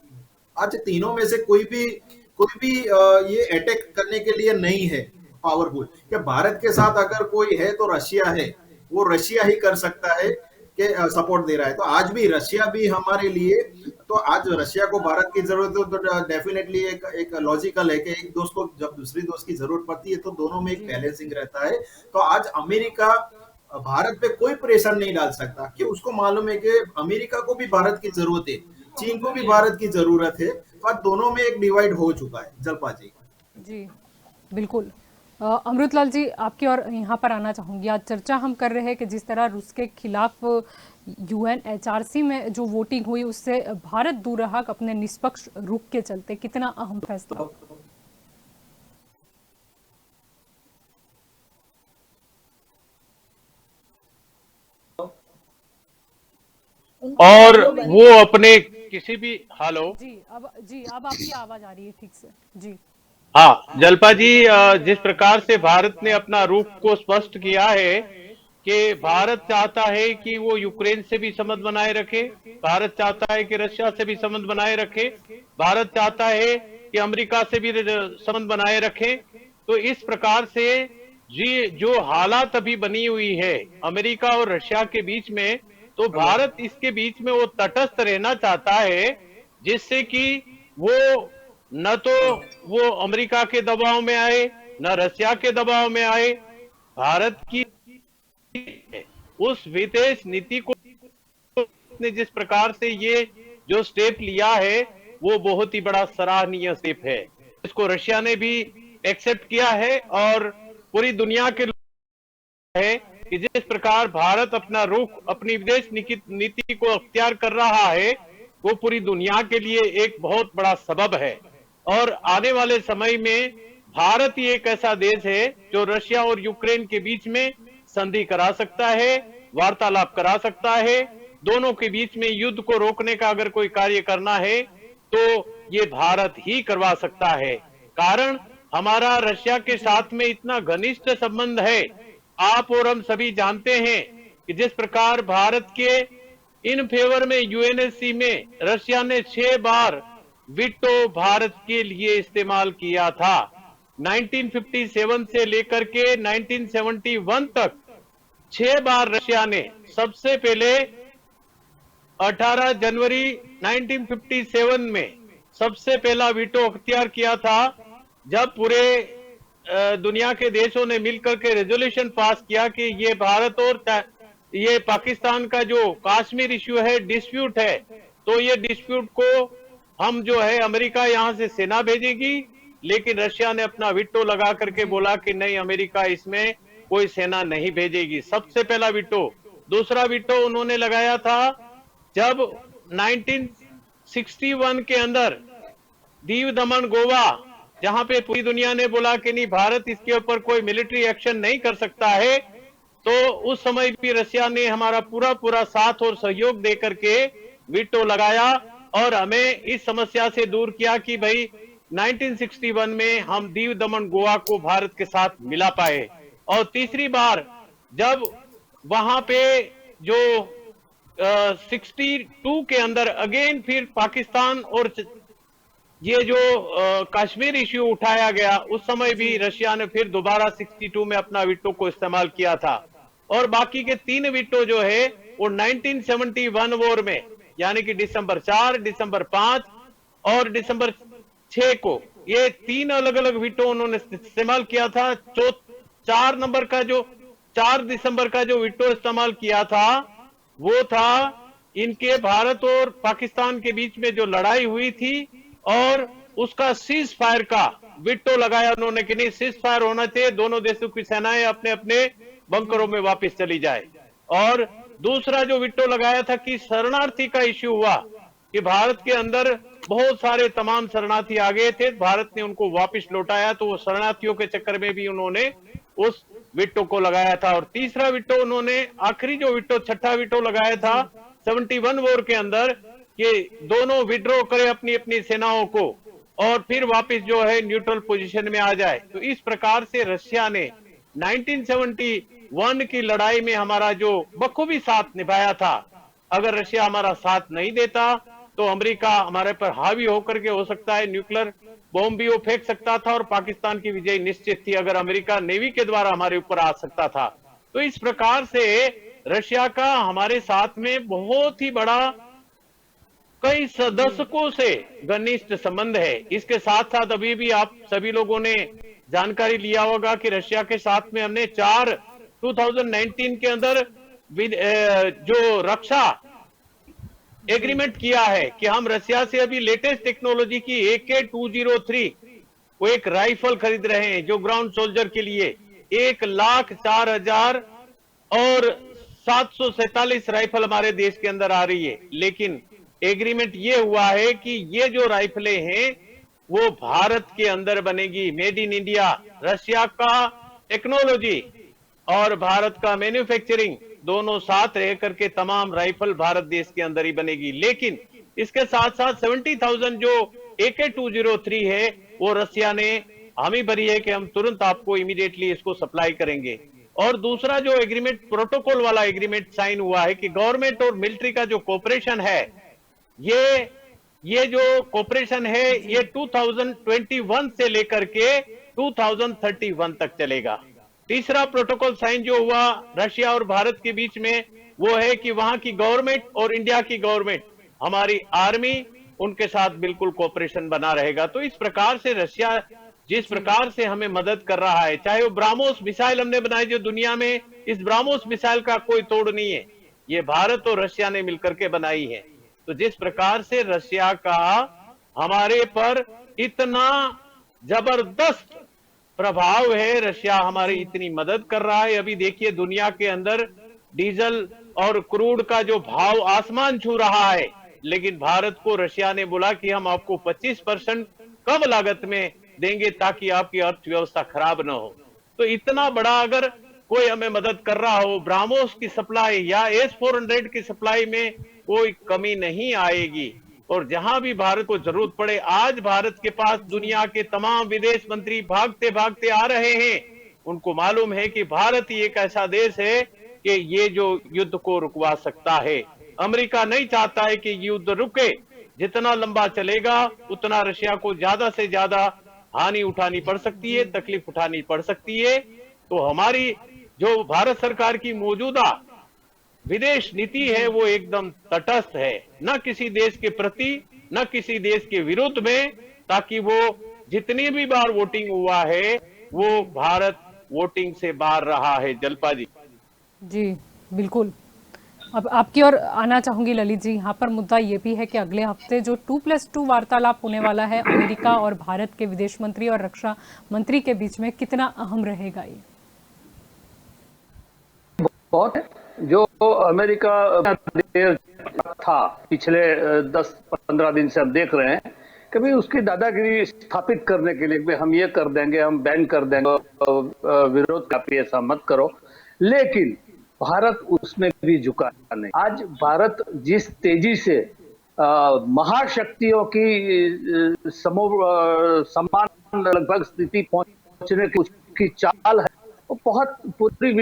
आज तीनों में से कोई भी ये अटैक करने के लिए नहीं है पावरफुल। कि भारत के साथ अगर कोई है तो रशिया है, वो रशिया ही कर सकता है कि सपोर्ट दे रहा है। तो आज भी रशिया भी हमारे लिए, तो आज रशिया को भारत की जरूरत है, तो डेफिनेटली एक लॉजिकल है कि एक दोस्त को जब दूसरी दोस्त की जरूरत पड़ती है, तो दोनों में एक बैलेंसिंग रहता है। तो आज अमेरिका भारत पे कोई प्रेशर नहीं डाल सकता, कि उसको मालूम है कि अमेरिका को भी भारत की जरूरत है, चीन को भी भारत की जरूरत है। और दोनों में एक डिवाइड हो चुका है जलपा जी। जी बिल्कुल। अमृतलाल जी, आपकी और यहाँ पर आना चाहूँगी। आज चर्चा हम कर रहे हैं कि जिस तरह रूस के खिलाफ यूएनएचआरसी में जो वोटिंग हुई, उससे भारत दूर रहा अपने निष्पक्ष रुख के चलते। कितना अहम फैसला? और वो अपने किसी भी, हेलो जी अब आपकी आवाज आ रही है ठीक से। जी हाँ जलपा जी, जिस प्रकार से भारत ने अपना रुख को स्पष्ट किया है कि भारत चाहता है कि वो यूक्रेन से भी संबंध बनाए रखे, भारत चाहता है कि रशिया से भी संबंध बनाए रखे, भारत चाहता है कि अमेरिका से भी संबंध बनाए रखे। तो इस प्रकार से जी जो हालात अभी बनी हुई है अमेरिका और रशिया के बीच में, तो भारत इसके बीच में वो तटस्थ रहना चाहता है, जिससे कि वो न तो वो अमेरिका के दबाव में आए न रशिया के दबाव में आए। भारत की उस विदेश नीति को ने जिस प्रकार से ये जो स्टेप लिया है, वो बहुत ही बड़ा सराहनीय स्टेप है। इसको रशिया ने भी एक्सेप्ट किया है और पूरी दुनिया के है कि जिस प्रकार भारत अपना रुख, अपनी विदेश नीति को अख्तियार कर रहा है, वो पूरी दुनिया के लिए एक बहुत बड़ा सबब है। और आने वाले समय में भारत ही एक ऐसा देश है जो रशिया और यूक्रेन के बीच में संधि करा सकता है, वार्तालाप करा सकता है। दोनों के बीच में युद्ध को रोकने का अगर कोई कार्य करना है तो ये भारत ही करवा सकता है। कारण हमारा रशिया के साथ में इतना घनिष्ठ संबंध है। आप और हम सभी जानते हैं कि जिस प्रकार भारत के इन फेवर में यूएनएससी में रशिया ने 6 बार वीटो भारत के लिए इस्तेमाल किया था, 1957 से लेकर के 1971 तक 6 बार रशिया ने सबसे पहले 18 जनवरी 1957 में सबसे पहला वीटो अख्तियार किया था, जब पूरे दुनिया के देशों ने मिलकर के रेजोल्यूशन पास किया कि ये भारत और ये पाकिस्तान का जो कश्मीर इश्यू है, डिस्प्यूट है, तो ये डिस्प्यूट को हम जो है अमेरिका यहां से सेना भेजेगी, लेकिन रशिया ने अपना वीटो लगा करके बोला कि नहीं, अमेरिका इसमें कोई सेना नहीं भेजेगी। सबसे पहला वीटो। दूसरा वीटो उन्होंने लगाया था जब 1961 के अंदर दीव दमन गोवा, जहां पे पूरी दुनिया ने बोला कि नहीं, भारत इसके ऊपर कोई मिलिट्री एक्शन नहीं कर सकता है, तो उस समय भी रशिया ने हमारा पूरा पूरा साथ और सहयोग दे करके वीटो लगाया और हमें इस समस्या से दूर किया कि भाई 1961 में हम दीव दमन गोवा को भारत के साथ मिला पाए। और तीसरी बार जब वहां पे जो 62 के अंदर अगेन फिर पाकिस्तान और ये जो कश्मीर इश्यू उठाया गया, उस समय भी रशिया ने फिर दोबारा 62 में अपना वीटो को इस्तेमाल किया था। और बाकी के 3 वीटो जो है वो 1971 वॉर में, यानी कि दिसंबर 4, दिसंबर 5 और दिसंबर 6 को, ये 3 अलग अलग वीटो उन्होंने इस्तेमाल किया था। 4 नंबर का जो 4 दिसंबर का जो वीटो इस्तेमाल किया था वो था इनके भारत और पाकिस्तान के बीच में जो लड़ाई हुई थी और उसका सीज फायर का वीटो लगाया उन्होंने कि नहीं, सीज फायर होना चाहिए, दोनों देशों की सेनाएं अपने अपने बंकरों में वापस चली जाए। और दूसरा जो वीटो लगाया था कि शरणार्थी का इश्यू हुआ कि भारत के अंदर बहुत सारे तमाम शरणार्थी आ गए थे, भारत ने उनको वापस लौटाया, तो वो शरणार्थियों के चक्कर में भी उन्होंने उस वीटो को लगाया था। और तीसरा वीटो उन्होंने, आखिरी जो वीटो, छठा वीटो लगाया था 71 वॉर के अंदर कि दोनों विड्रॉ करें अपनी अपनी सेनाओं को और फिर वापस जो है न्यूट्रल पोजीशन में आ जाए। तो इस प्रकार से रशिया ने 1971 की लड़ाई में हमारा जो बखूबी साथ निभाया था, अगर रशिया हमारा साथ नहीं देता तो अमेरिका हमारे पर हावी होकर के, हो सकता है न्यूक्लियर बॉम्ब भी वो फेंक सकता था और पाकिस्तान की विजय निश्चित थी, अगर अमेरिका नेवी के द्वारा हमारे ऊपर आ सकता था। तो इस प्रकार से रशिया का हमारे साथ में बहुत ही बड़ा, कई दशकों से घनिष्ठ संबंध है। इसके साथ साथ अभी भी आप सभी लोगों ने जानकारी लिया होगा कि रशिया के साथ में हमने 2019 के अंदर जो रक्षा एग्रीमेंट किया है कि हम रशिया से अभी लेटेस्ट टेक्नोलॉजी की AK-203 वो एक राइफल खरीद रहे हैं जो ग्राउंड सोल्जर के लिए 1,04,000 और 747 राइफल हमारे देश के अंदर आ रही है। लेकिन एग्रीमेंट ये हुआ है कि ये जो राइफलें हैं वो भारत के अंदर बनेगी, मेड इन इंडिया। रशिया का टेक्नोलॉजी और भारत का मैन्युफैक्चरिंग दोनों साथ रह करके तमाम राइफल भारत देश के अंदर ही बनेगी। लेकिन इसके साथ साथ 70,000 जो AK-203 है वो रशिया ने हामी भरी है कि हम तुरंत आपको इमीडिएटली इसको सप्लाई करेंगे। और दूसरा जो एग्रीमेंट, प्रोटोकॉल वाला एग्रीमेंट साइन हुआ है कि गवर्नमेंट और मिलिट्री का जो कोऑपरेशन है, ये जो कोऑपरेशन है ये 2021 से लेकर के 2031 तक चलेगा। तीसरा प्रोटोकॉल साइन जो हुआ रशिया और भारत के बीच में वो है कि वहां की गवर्नमेंट और इंडिया की गवर्नमेंट, हमारी आर्मी, उनके साथ बिल्कुल कोऑपरेशन बना रहेगा। तो इस प्रकार से रशिया जिस प्रकार से हमें मदद कर रहा है, चाहे वो ब्राह्मोस मिसाइल हमने बनाई जो दुनिया में, इस ब्राह्मोस मिसाइल का कोई तोड़ नहीं है, ये भारत और रशिया ने मिलकर के बनाई है। तो जिस प्रकार से रशिया का हमारे पर इतना जबरदस्त प्रभाव है, रशिया हमारी इतनी मदद कर रहा है। अभी देखिए दुनिया के अंदर डीजल और क्रूड का जो भाव आसमान छू रहा है, लेकिन भारत को रशिया ने बोला कि हम आपको 25% कम लागत में देंगे ताकि आपकी अर्थव्यवस्था खराब न हो। तो इतना बड़ा अगर कोई हमें मदद कर रहा हो, ब्राह्मोस की सप्लाई या S-400 की सप्लाई में कोई कमी नहीं आएगी। और जहां भी भारत को जरूरत पड़े, आज भारत के पास दुनिया के तमाम विदेश मंत्री भागते भागते आ रहे हैं। उनको मालूम है कि भारत ही एक ऐसा देश है कि ये जो युद्ध को रुकवा सकता है। अमेरिका नहीं चाहता है कि युद्ध रुके, जितना लंबा चलेगा उतना रशिया को ज्यादा से ज्यादा हानि उठानी पड़ सकती है, तकलीफ उठानी पड़ सकती है। तो हमारी जो भारत सरकार की मौजूदा विदेश नीति है वो एकदम तटस्थ है, न किसी देश के प्रति न किसी देश के विरुद्ध में, ताकि वो जितनी भी बार वोटिंग हुआ है वो भारत वोटिंग से बाहर रहा है। जल्पा जी। जी बिल्कुल। अब आपकी ओर आना चाहूंगी ललित जी। यहाँ पर मुद्दा ये भी है कि अगले हफ्ते जो 2+2 वार्तालाप होने वाला है अमेरिका और भारत के विदेश मंत्री और रक्षा मंत्री के बीच में, कितना अहम रहेगा ये? बहुत है। जो अमेरिका था पिछले 10-15 दिन से हम देख रहे हैं, कभी उसकी दादागिरी स्थापित करने के लिए भी हम ये कर देंगे, हम बैन कर देंगे, विरोध का भी ऐसा मत करो, लेकिन भारत उसमें भी झुका नहीं। आज भारत जिस तेजी से महाशक्तियों की समान लगभग स्थिति पहुंचने की चाल है, वो बहुत पूरी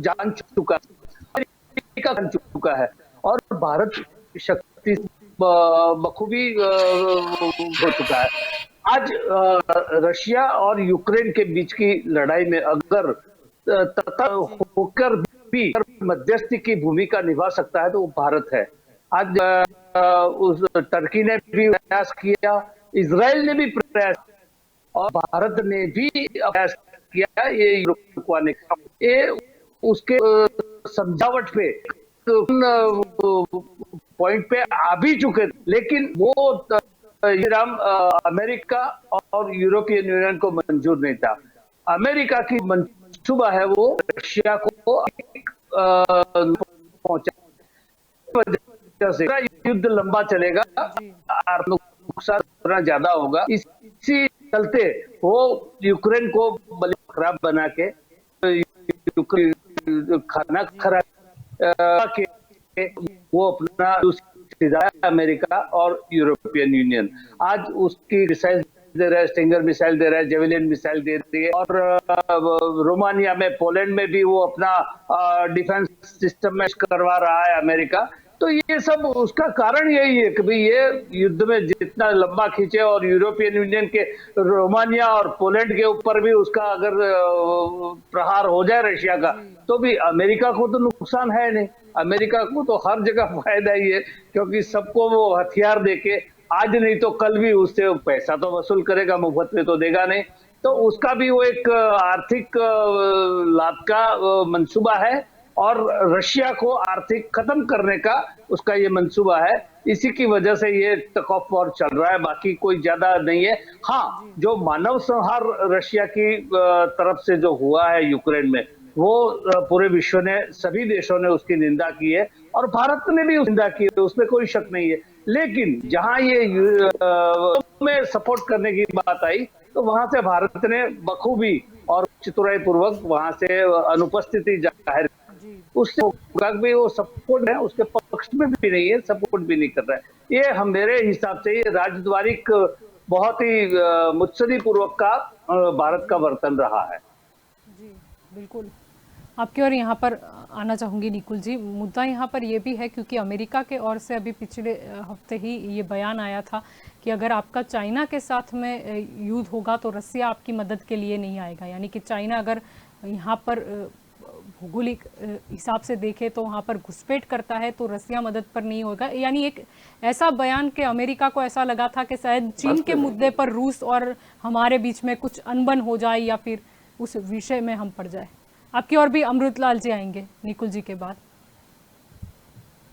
जान चुका है, जान चुका है, और भारत शक्ति बखूबी हो चुका है। आज रशिया और यूक्रेन के बीच की लड़ाई में अगर तथा होकर भी मध्यस्थी की भूमिका निभा सकता है तो वो भारत है। आज उस टर्की ने भी प्रयास किया, इजराइल ने भी प्रयास, और भारत ने भी प्रयास किया ये रुकवाने का। ये उसके समझावट पे पॉइंट पे आ भी चुके, लेकिन वो अमेरिका और यूरोपियन यूनियन को मंजूर नहीं था। अमेरिका की मंसूबा है वो रशिया को पहुंचा, युद्ध लंबा चलेगा, नुकसान उतना ज्यादा होगा, इसी चलते वो यूक्रेन को बलि खराब बना के खाना खराब के वो अपना सीधा अमेरिका और यूरोपियन यूनियन आज उसकी मिसाइल दे रहा है, स्टिंगर मिसाइल दे रहा है, जेवेलिन मिसाइल दे रही है, और रोमानिया में, पोलैंड में भी वो अपना डिफेंस सिस्टम में करवा रहा है अमेरिका। तो ये सब उसका कारण यही है कि भाई ये युद्ध में जितना लंबा खींचे, और यूरोपियन यूनियन के रोमानिया और पोलैंड के ऊपर भी उसका अगर प्रहार हो जाए रशिया का, तो भी अमेरिका को तो नुकसान है नहीं, अमेरिका को तो हर जगह फायदा ही है, क्योंकि सबको वो हथियार देके आज नहीं तो कल भी उससे पैसा तो वसूल करेगा, मुफ्त में तो देगा नहीं। तो उसका भी वो एक आर्थिक लाभ का मंसूबा है, और रशिया को आर्थिक खत्म करने का उसका ये मंसूबा है। इसी की वजह से ये टग ऑफ वॉर चल रहा है, बाकी कोई ज्यादा नहीं है। हाँ, जो मानव संहार रशिया की तरफ से जो हुआ है यूक्रेन में, वो पूरे विश्व ने, सभी देशों ने उसकी निंदा की है, और भारत ने भी निंदा की है, उसमें कोई शक नहीं है। लेकिन जहां ये में सपोर्ट करने की बात आई, तो वहां से भारत ने बखूबी और चतुराई पूर्वक वहां से अनुपस्थिति जाहिर, उससे भी वो सपोर्ट है, उसके पक्ष में भी नहीं है, सपोर्ट भी नहीं कर रहा है। ये हम मेरे हिसाब से ये राजद्वारिक बहुत ही मुत्सदी पूर्वक का भारत का वर्तन रहा है। जी बिल्कुल। आपकी ओर यहाँ पर आना चाहूँगी निकुल जी। मुद्दा यहाँ पर यह भी है क्योंकि अमेरिका के ओर से अभी पिछले हफ्ते ही ये बयान आया था कि अगर आपका चाइना के साथ में युद्ध होगा तो रसिया आपकी मदद के लिए नहीं आएगा। यानी कि चाइना अगर यहाँ पर भौगोलिक हिसाब से देखे तो वहाँ पर घुसपैठ करता है तो रसिया मदद पर नहीं होगा। यानी एक ऐसा बयान कि अमेरिका को ऐसा लगा था कि शायद चीन के मुद्दे पर रूस और हमारे बीच में कुछ अनबन हो जाए या फिर उस विषय में हम पड़ जाए। आपकी और भी अमृतलाल जी आएंगे निकुल जी के बाद।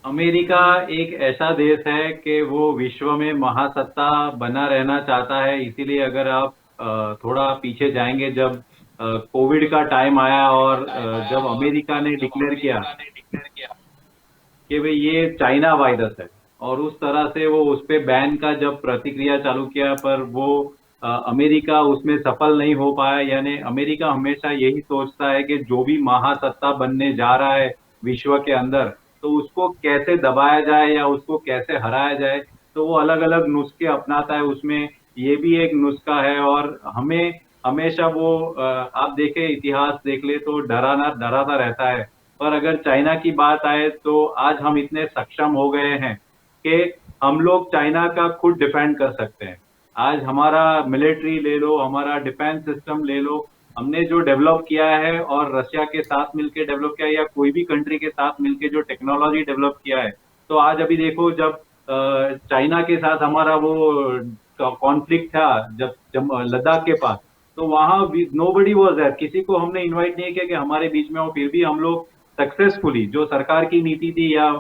अमेरिका एक ऐसा देश है कि वो विश्व में महासत्ता बना रहना चाहता है। इसीलिए अगर आप थोड़ा पीछे जाएंगे, जब कोविड का टाइम आया और जब अमेरिका ने डिक्लेयर किया कि भाई ये चाइना वायरस है, और उस तरह से वो उस पे बैन का जब प्रतिक्रिया चालू किया, पर वो अमेरिका उसमें सफल नहीं हो पाया। यानी अमेरिका हमेशा यही सोचता है कि जो भी महासत्ता बनने जा रहा है विश्व के अंदर, तो उसको कैसे दबाया जाए या उसको कैसे हराया जाए, तो वो अलग अलग नुस्खे अपनाता है। उसमें ये भी एक नुस्खा है, और हमें हमेशा वो आप देखें, इतिहास देख ले तो डराता रहता है। पर अगर चाइना की बात आए तो आज हम इतने सक्षम हो गए हैं कि हम लोग चाइना का खुद डिफेंड कर सकते हैं। आज हमारा मिलिट्री ले लो, हमारा डिफेंस सिस्टम ले लो, हमने जो डेवलप किया है और रशिया के साथ मिलकर डेवलप किया है या कोई भी कंट्री के साथ मिलकर जो टेक्नोलॉजी डेवलप किया है, तो आज अभी देखो जब चाइना के साथ हमारा वो कॉन्फ्लिक्ट था, जब लद्दाख के पास, तो वहां नोबडी वाज देयर, किसी को हमने इनवाइट नहीं किया कि हमारे बीच में हो, फिर भी हम लोग सक्सेसफुली जो सरकार की नीति थी या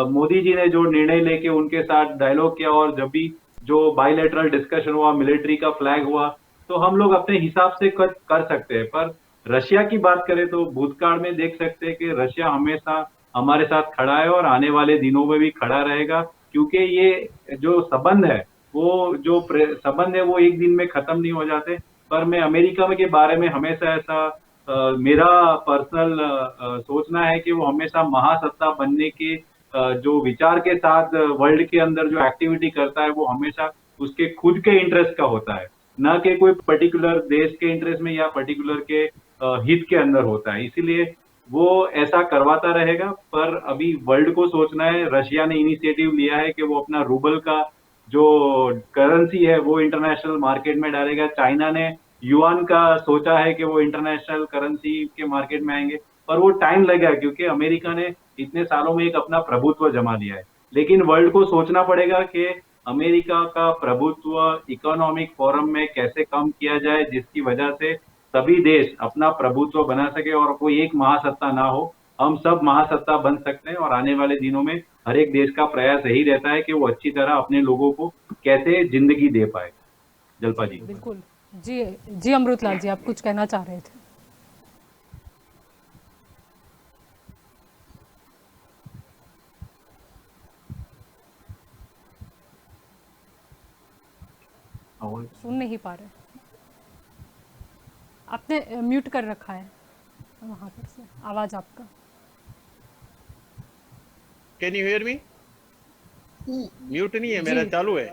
मोदी जी ने जो निर्णय लेके उनके साथ डायलॉग किया और जब भी जो बायलैटरल डिस्कशन हुआ, मिलिट्री का फ्लैग हुआ, तो हम लोग अपने हिसाब से कर सकते हैं। पर रशिया की बात करें तो भूतकाल में देख सकते हैं कि रशिया हमेशा हमारे साथ खड़ा है और आने वाले दिनों में भी खड़ा रहेगा, क्योंकि ये जो संबंध है संबंध है वो एक दिन में खत्म नहीं हो जाते। पर मैं अमेरिका के बारे में हमेशा ऐसा मेरा पर्सनल सोचना है कि वो हमेशा महासत्ता बनने के जो विचार के साथ वर्ल्ड के अंदर जो एक्टिविटी करता है वो हमेशा उसके खुद के इंटरेस्ट का होता है, न कि कोई पर्टिकुलर देश के इंटरेस्ट में या पर्टिकुलर के हित के अंदर होता है। इसीलिए वो ऐसा करवाता रहेगा। पर अभी वर्ल्ड को सोचना है, रशिया ने इनिशिएटिव लिया है कि वो अपना रूबल का जो करेंसी है वो इंटरनेशनल मार्केट में डालेगा। चाइना ने युआन का सोचा है कि वो इंटरनेशनल करेंसी के मार्केट में आएंगे, पर वो टाइम लगेगा क्योंकि अमेरिका ने इतने सालों में एक अपना प्रभुत्व जमा लिया है। लेकिन वर्ल्ड को सोचना पड़ेगा कि अमेरिका का प्रभुत्व इकोनॉमिक फोरम में कैसे कम किया जाए, जिसकी वजह से सभी देश अपना प्रभुत्व बना सके और कोई एक महासत्ता ना हो। हम सब महासत्ता बन सकते हैं और आने वाले दिनों में हर एक देश का प्रयास यही रहता है कि वो अच्छी तरह अपने लोगों को कैसे जिंदगी दे पाए। जल्पा जी। बिल्कुल जी जी, अमृतलाल जी आप कुछ कहना चाह रहे थे। सुन नहीं पा रहे, आपने म्यूट कर रखा है वहां पर से आवाज आपका। Can you hear me? Mute नहीं है मेरा, जी। चालू है।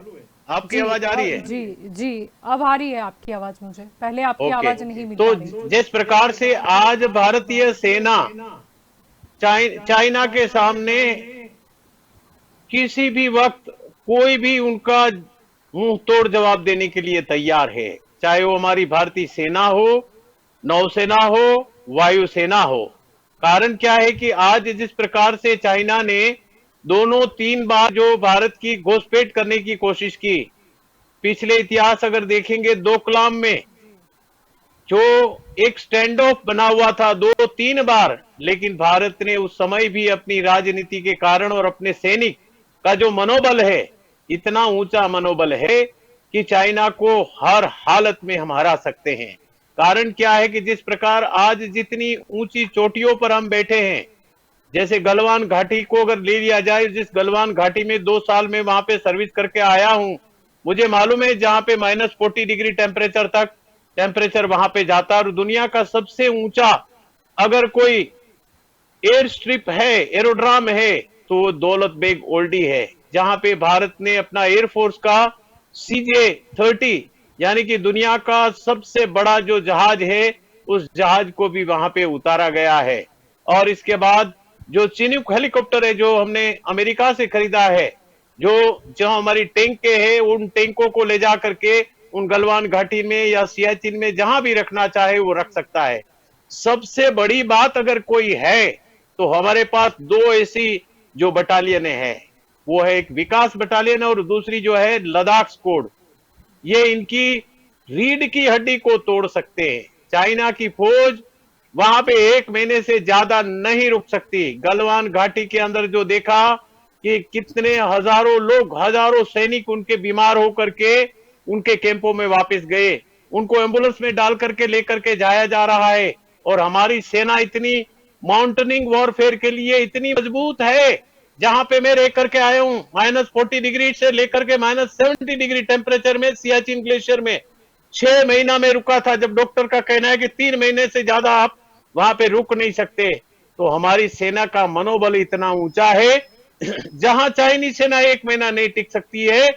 आपकी जी, आवाज आ रही है? जी जी, अब आ रही है आपकी आवाज मुझे, पहले आपकी ओके। आवाज नहीं मिल तो पा रही थी। जिस प्रकार से आज भारतीय सेना चाइना के सामने किसी भी वक्त कोई भी उनका मुंह तोड़ जवाब देने के लिए तैयार है, चाहे वो हमारी भारतीय सेना हो, नौसेना हो, वायुसेना हो। कारण क्या है कि आज जिस प्रकार से चाइना ने दोनों 3 बार जो भारत की घुसपैठ करने की कोशिश की, पिछले इतिहास अगर देखेंगे डोकलाम में जो एक स्टैंड ऑफ बना हुआ था 2-3 बार, लेकिन भारत ने उस समय भी अपनी राजनीति के कारण और अपने सैनिक का जो मनोबल है, इतना ऊंचा मनोबल है कि चाइना को हर हालत में हम हरा सकते हैं। कारण क्या है कि जिस प्रकार आज जितनी ऊंची चोटियों पर हम बैठे हैं, जैसे गलवान घाटी को अगर ले लिया जाए, जिस गलवान घाटी में 2 साल में वहां पे सर्विस करके आया हूं, मुझे मालूम है जहां पे -40 डिग्री टेम्परेचर तक टेम्परेचर वहां पे जाता है। और दुनिया का सबसे ऊंचा अगर कोई एयर स्ट्रिप है, एरोड्राम है, तो वो दौलत बेग ओल्डी है, जहां पे भारत ने अपना एयरफोर्स का CJ-30 यानी कि दुनिया का सबसे बड़ा जो जहाज है, उस जहाज को भी वहां पे उतारा गया है। और इसके बाद जो चिनूक हेलीकॉप्टर है जो हमने अमेरिका से खरीदा है, जो हमारी टैंक के है, उन टैंकों को ले जा करके उन गलवान घाटी में या सियाचिन में जहां भी रखना चाहे वो रख सकता है। सबसे बड़ी बात अगर कोई है तो हमारे पास 2 ऐसी जो बटालियन है, वो है एक विकास बटालियन और दूसरी जो है लद्दाख स्क्वाड। ये इनकी रीढ़ की हड्डी को तोड़ सकते हैं। चाइना की फौज वहां पे 1 महीने से ज्यादा नहीं रुक सकती। गलवान घाटी के अंदर जो देखा कि कितने हजारों लोग, हजारों सैनिक उनके बीमार होकर के उनके कैंपों में वापस गए, उनको एम्बुलेंस में डाल करके लेकर के जाया जा रहा है। और हमारी सेना इतनी माउंटेनिंग वॉरफेयर के लिए इतनी मजबूत है, जहां पे मैं रह करके आया हूं, -40 डिग्री से लेकर के -70 डिग्री टेम्परेचर में सियाचिन ग्लेशियर में 6 महीना में रुका था, जब डॉक्टर का कहना है कि 3 महीने से ज्यादा आप वहां पे रुक नहीं सकते। तो हमारी सेना का मनोबल इतना ऊंचा है, जहां चाइनीज सेना 1 महीना नहीं टिक सकती है,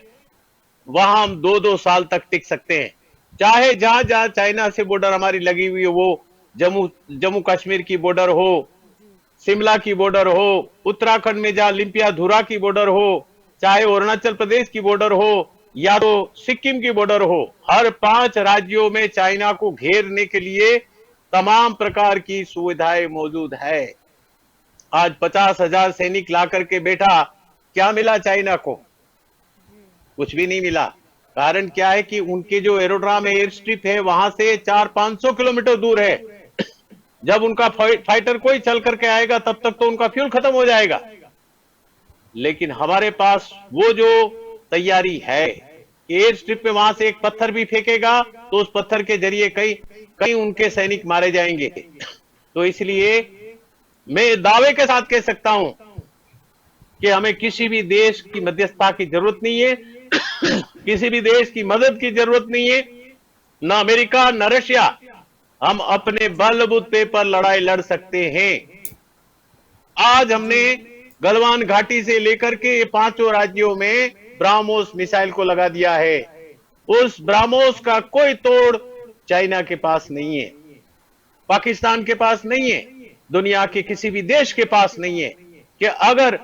वहां हम 2-2 साल तक टिक सकते हैं। चाहे जहां जहां चाइना से बॉर्डर हमारी लगी हुई है, वो जम्मू कश्मीर की बॉर्डर हो, शिमला की बॉर्डर हो, उत्तराखंड में जहां लिम्पिया धुरा की बॉर्डर हो, चाहे अरुणाचल प्रदेश की बॉर्डर हो, या तो सिक्किम की बॉर्डर हो, हर 5 राज्यों में चाइना को घेरने के लिए तमाम प्रकार की सुविधाएं मौजूद है। आज 50,000 सैनिक ला करके बैठा, क्या मिला चाइना को? कुछ भी नहीं मिला। कारण क्या है कि उनके जो एरोड्राम एयर स्ट्रिप है वहां से 400-500 किलोमीटर दूर है। जब उनका फाइटर कोई चल करके आएगा तब तक तो उनका फ्यूल खत्म हो जाएगा। लेकिन हमारे पास वो जो तैयारी है, एयर स्ट्रिप पे वहां से एक पत्थर भी फेंकेगा तो उस पत्थर के जरिए कई उनके सैनिक मारे जाएंगे। तो इसलिए मैं दावे के साथ कह सकता हूं कि हमें किसी भी देश की मध्यस्थता की जरूरत नहीं है, किसी भी देश की मदद की जरूरत नहीं है, न अमेरिका न रशिया। हम अपने बलबूते पर लड़ाई लड़ सकते हैं। आज हमने गलवान घाटी से लेकर के ये 5 राज्यों में ब्राह्मोस मिसाइल को लगा दिया है। उस ब्राह्मोस का कोई तोड़ चाइना के पास नहीं है, पाकिस्तान के पास नहीं है, दुनिया के किसी भी देश के पास नहीं है कि अगर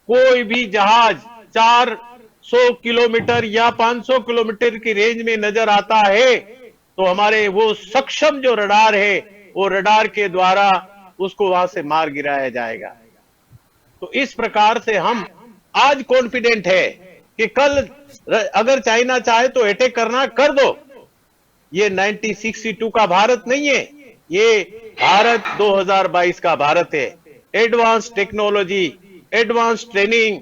कोई भी जहाज 400 किलोमीटर या 500 किलोमीटर की रेंज में नजर आता है तो हमारे वो सक्षम जो रडार है वो रडार के द्वारा उसको वहां से मार गिराया जाएगा। तो इस प्रकार से हम आज कॉन्फिडेंट है कि कल अगर चाइना चाहे तो अटैक करना कर दो। ये 1962 का भारत नहीं है, ये भारत 2022 का भारत है। Advance technology, advance training,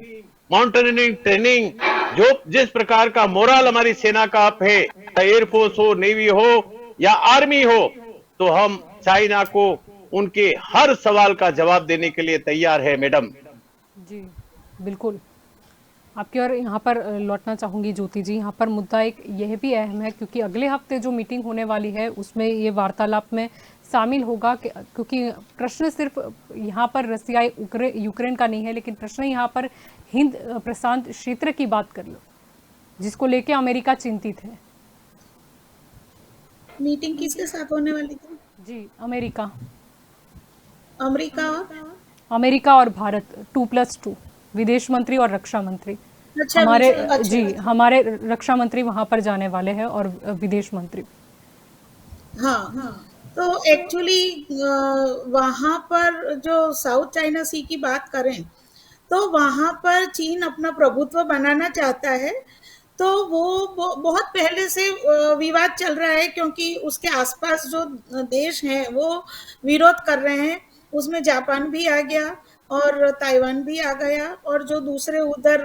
mountaineering training, जो जिस प्रकार का मोरल हमारी सेना का अप है, एयरफोर्स हो, नेवी हो या आर्मी हो, तो हम चाइना को उनके हर सवाल का जवाब देने के लिए तैयार है। मैडम जी बिल्कुल, आपकी और यहाँ पर लौटना चाहूँगी ज्योति जी। यहाँ पर मुद्दा एक यह भी अहम है क्योंकि अगले हफ्ते जो मीटिंग होने वाली है उसमें ये वार्तालाप में शामिल होगा क्योंकि प्रश्न सिर्फ यहाँ पर रसिया यूक्रेन का नहीं है, लेकिन प्रश्न यहाँ पर हिंद प्रशांत क्षेत्र की बात कर लो, जिसको लेके अमेरिका चिंतित है। मीटिंग किसके साथ होने वाली थी? जी अमेरिका और भारत 2+2 विदेश मंत्री और रक्षा मंत्री। अच्छा, हमारे रक्षा मंत्री वहां पर जाने वाले हैं और विदेश मंत्री। हाँ, तो एक्चुअली वहाँ पर जो साउथ चाइना सी की बात करें तो वहाँ पर चीन अपना प्रभुत्व बनाना चाहता है। तो वो बहुत पहले से विवाद चल रहा है क्योंकि उसके आसपास जो देश हैं वो विरोध कर रहे हैं। उसमें जापान भी आ गया और ताइवान भी आ गया और जो दूसरे उधर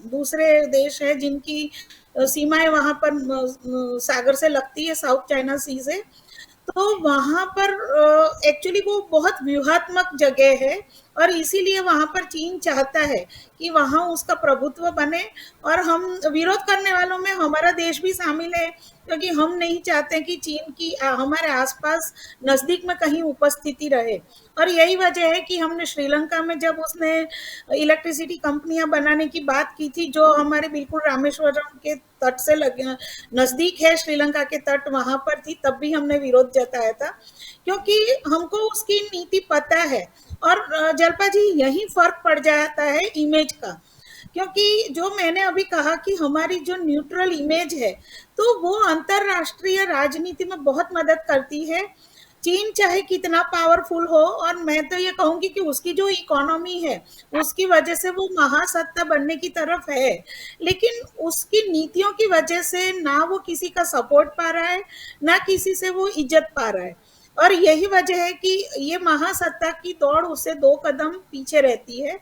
दूसरे देश हैं जिनकी सीमाएं वहां पर सागर से लगती है, साउथ चाइना सी से, तो वहां पर एक्चुअली वो बहुत व्यूहात्मक जगह है और इसीलिए वहां पर चीन चाहता है कि वहां उसका प्रभुत्व बने। और हम विरोध करने वालों में हमारा देश भी शामिल है क्योंकि हम नहीं चाहते कि चीन की हमारे आसपास नजदीक में कहीं उपस्थिति रहे। और यही वजह है कि हमने श्रीलंका में जब उसने इलेक्ट्रिसिटी कंपनियां बनाने की बात की थी जो हमारे बिल्कुल रामेश्वरम के तट से लगे नजदीक है, श्रीलंका के तट वहां पर थी, तब भी हमने विरोध जताया था क्योंकि हमको उसकी नीति पता है। और जल्पा जी यही फर्क पड़ जाता है इमेज का, क्योंकि जो मैंने अभी कहा कि हमारी जो न्यूट्रल इमेज है तो वो अंतरराष्ट्रीय राजनीति में बहुत मदद करती है। चीन चाहे कितना पावरफुल हो, और मैं तो ये कहूंगी कि उसकी जो इकोनॉमी है उसकी वजह से वो महासत्ता बनने की तरफ है, लेकिन उसकी नीतियों की वजह से ना वो किसी का सपोर्ट पा रहा है ना किसी से वो इज्जत पा रहा है। और यही वजह है कि ये महासत्ता की दौड़ उससे 2 कदम पीछे रहती है।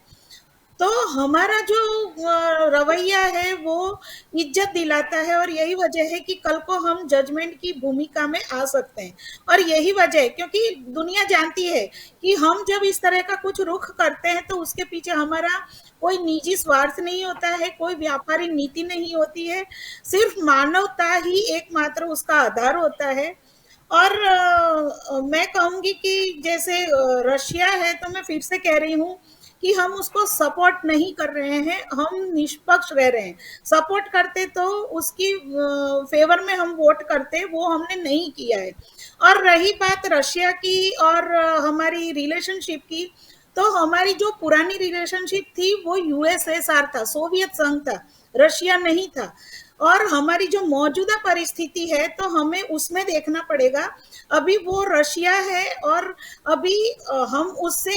तो हमारा जो रवैया है वो इज्जत दिलाता है और यही वजह है कि कल को हम जजमेंट की भूमिका में आ सकते हैं। और यही वजह है क्योंकि दुनिया जानती है कि हम जब इस तरह का कुछ रुख करते हैं तो उसके पीछे हमारा कोई निजी स्वार्थ नहीं होता है, कोई व्यापारी नीति नहीं होती है, सिर्फ मानवता ही एकमात्र उसका आधार होता है। और मैं कहूंगी कि जैसे रशिया है तो मैं फिर से कह रही हूँ कि हम उसको सपोर्ट नहीं कर रहे हैं, हम निष्पक्ष रह रहे हैं। सपोर्ट करते तो उसकी फेवर में हम वोट करते, वो हमने नहीं किया है। और रही बात रशिया की और हमारी रिलेशनशिप की, तो हमारी जो पुरानी रिलेशनशिप थी वो यूएसएसआर था, सोवियत संघ था, रशिया नहीं था। और हमारी जो मौजूदा परिस्थिति है तो हमें उसमें देखना पड़ेगा। अभी वो रशिया है और अभी हम उससे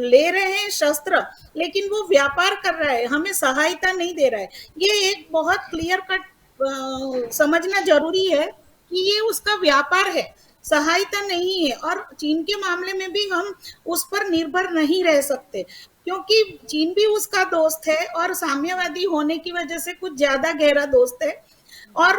ले रहे हैं शस्त्र, लेकिन वो व्यापार कर रहा है, हमें सहायता नहीं दे रहा है। ये एक बहुत क्लियर कट समझना जरूरी है कि ये उसका व्यापार है, सहायता नहीं है। और चीन के मामले में भी हम उस पर निर्भर नहीं रह सकते, क्योंकि चीन भी उसका दोस्त है और साम्यवादी होने की वजह से कुछ ज्यादा गहरा दोस्त है। और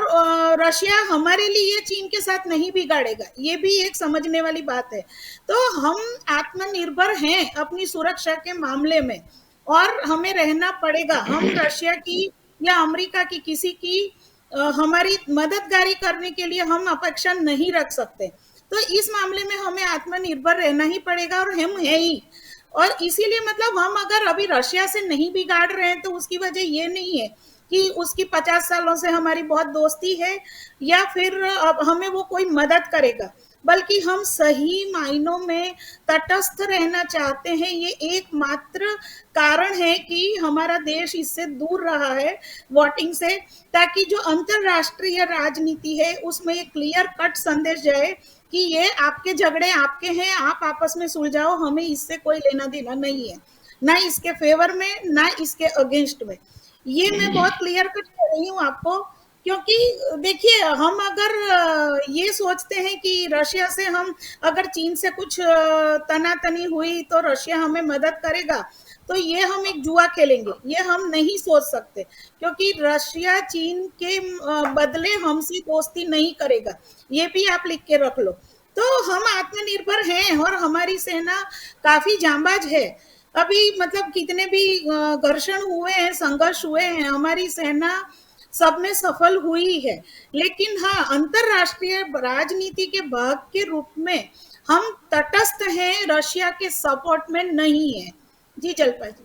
रशिया हमारे लिए चीन के साथ नहीं बिगाड़ेगा, ये भी एक समझने वाली बात है। तो हम आत्मनिर्भर हैं अपनी सुरक्षा के मामले में, और हमें रहना पड़ेगा। हम रशिया की या अमेरिका की किसी की हमारी मददगारी करने के लिए हम अपेक्षा नहीं रख सकते। तो इस मामले में हमें आत्मनिर्भर रहना ही पड़ेगा, और हम है ही। और इसीलिए मतलब हम अगर अभी रशिया से नहीं बिगाड़ रहे हैं तो उसकी वजह ये नहीं है कि उसकी 50 सालों से हमारी बहुत दोस्ती है या फिर अब हमें वो कोई मदद करेगा, बल्कि हम सही मायनों में तटस्थ रहना चाहते हैं। ये एकमात्र कारण है कि हमारा देश इससे दूर रहा है वोटिंग से, ताकि जो अंतरराष्ट्रीय राजनीति है उसमें ये क्लियर कट संदेश जाए कि ये आपके झगड़े आपके हैं, आप आपस में सुलझाओ, हमें इससे कोई लेना देना नहीं है, ना इसके फेवर में ना इसके अगेंस्ट में। ये मैं बहुत क्लियर कट कर रही हूँ आपको, क्योंकि देखिए हम अगर ये सोचते हैं कि रशिया से हम अगर चीन से कुछ तनातनी हुई तो रशिया हमें मदद करेगा, तो ये हम एक जुआ खेलेंगे, ये हम नहीं सोच सकते। क्योंकि रशिया चीन के बदले हमसे दोस्ती नहीं करेगा, ये भी आप लिख के रख लो। तो हम आत्मनिर्भर हैं और हमारी सेना काफी जांबाज है। अभी मतलब कितने भी घर्षण हुए हैं, संघर्ष हुए हैं, हमारी सेना सब में सफल हुई है। लेकिन हाँ, अंतरराष्ट्रीय राजनीति के भाग के रूप में हम तटस्थ हैं, रशिया के सपोर्ट में नहीं है। जी जल्पा जी।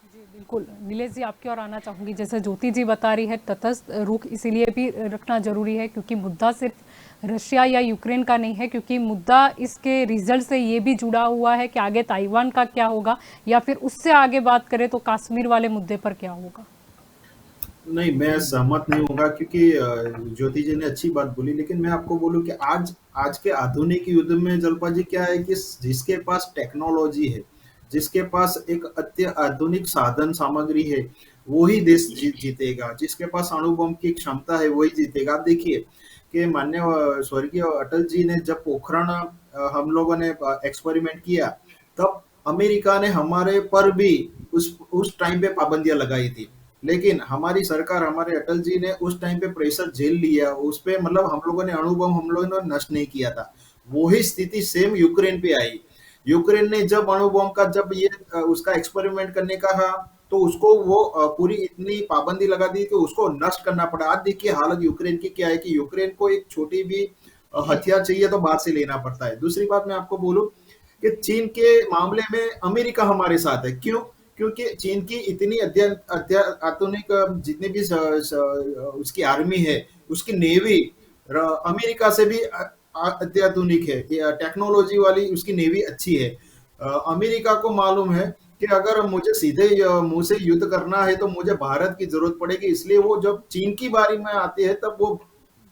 जी बिल्कुल, नीलेश जी आपकी ओर आना चाहूंगी। जैसे ज्योति जी बता रही है, तटस्थ रुख इसीलिए भी रखना जरूरी है क्योंकि मुद्दा सिर्फ रशिया या यूक्रेन का नहीं है, क्योंकि मुद्दा इसके रिजल्ट से ये भी जुड़ा हुआ है कि आगे ताइवान का क्या होगा, या फिर उससे आगे बात करें तो कश्मीर वाले मुद्दे पर क्या होगा। नहीं, मैं सहमत नहीं होगा क्योंकि ज्योति जी ने अच्छी बात बोली, लेकिन मैं आपको बोलूं कि आज के आधुनिक युद्ध में जल्पा जी क्या है कि जिसके पास टेक्नोलॉजी है, जिसके पास एक आधुनिक साधन सामग्री है, वो ही देश जीतेगा। जिसके पास अणु बम की क्षमता है वही जीतेगा। आप देखिए कि माननीय स्वर्गीय अटल जी ने जब पोखरण हम लोगों ने एक्सपेरिमेंट किया, तब अमेरिका ने हमारे पर भी उस टाइम पे पाबंदियां लगाई थी, लेकिन हमारी सरकार, हमारे अटल जी ने उस टाइम पे प्रेशर झेल लिया उस पे, मतलब हम लोगों ने अणु बम हम लोगों ने नष्ट नहीं किया था। वही स्थिति सेम यूक्रेन पे आई। यूक्रेन ने जब अणु बम का जब ये उसका एक्सपेरिमेंट करने का था, तो उसको वो पूरी इतनी पाबंदी लगा दी कि उसको नष्ट करना पड़ा। आज देखिए हालत यूक्रेन की क्या है कि यूक्रेन को एक छोटी भी हथियार चाहिए तो बाहर से लेना पड़ता है। दूसरी बात मैं आपको बोलूं कि चीन के मामले में अमेरिका हमारे साथ है। क्यों? क्योंकि चीन की इतनी आधुनिक जितनी भी उसकी आर्मी है, उसकी नेवी अमेरिका से भी अत्याधुनिक है, टेक्नोलॉजी वाली उसकी नेवी अच्छी है। अमेरिका को मालूम है कि अगर मुझे सीधे मुंह से युद्ध करना है तो मुझे भारत की जरूरत पड़ेगी, इसलिए वो जब चीन की बारी में आती है तब वो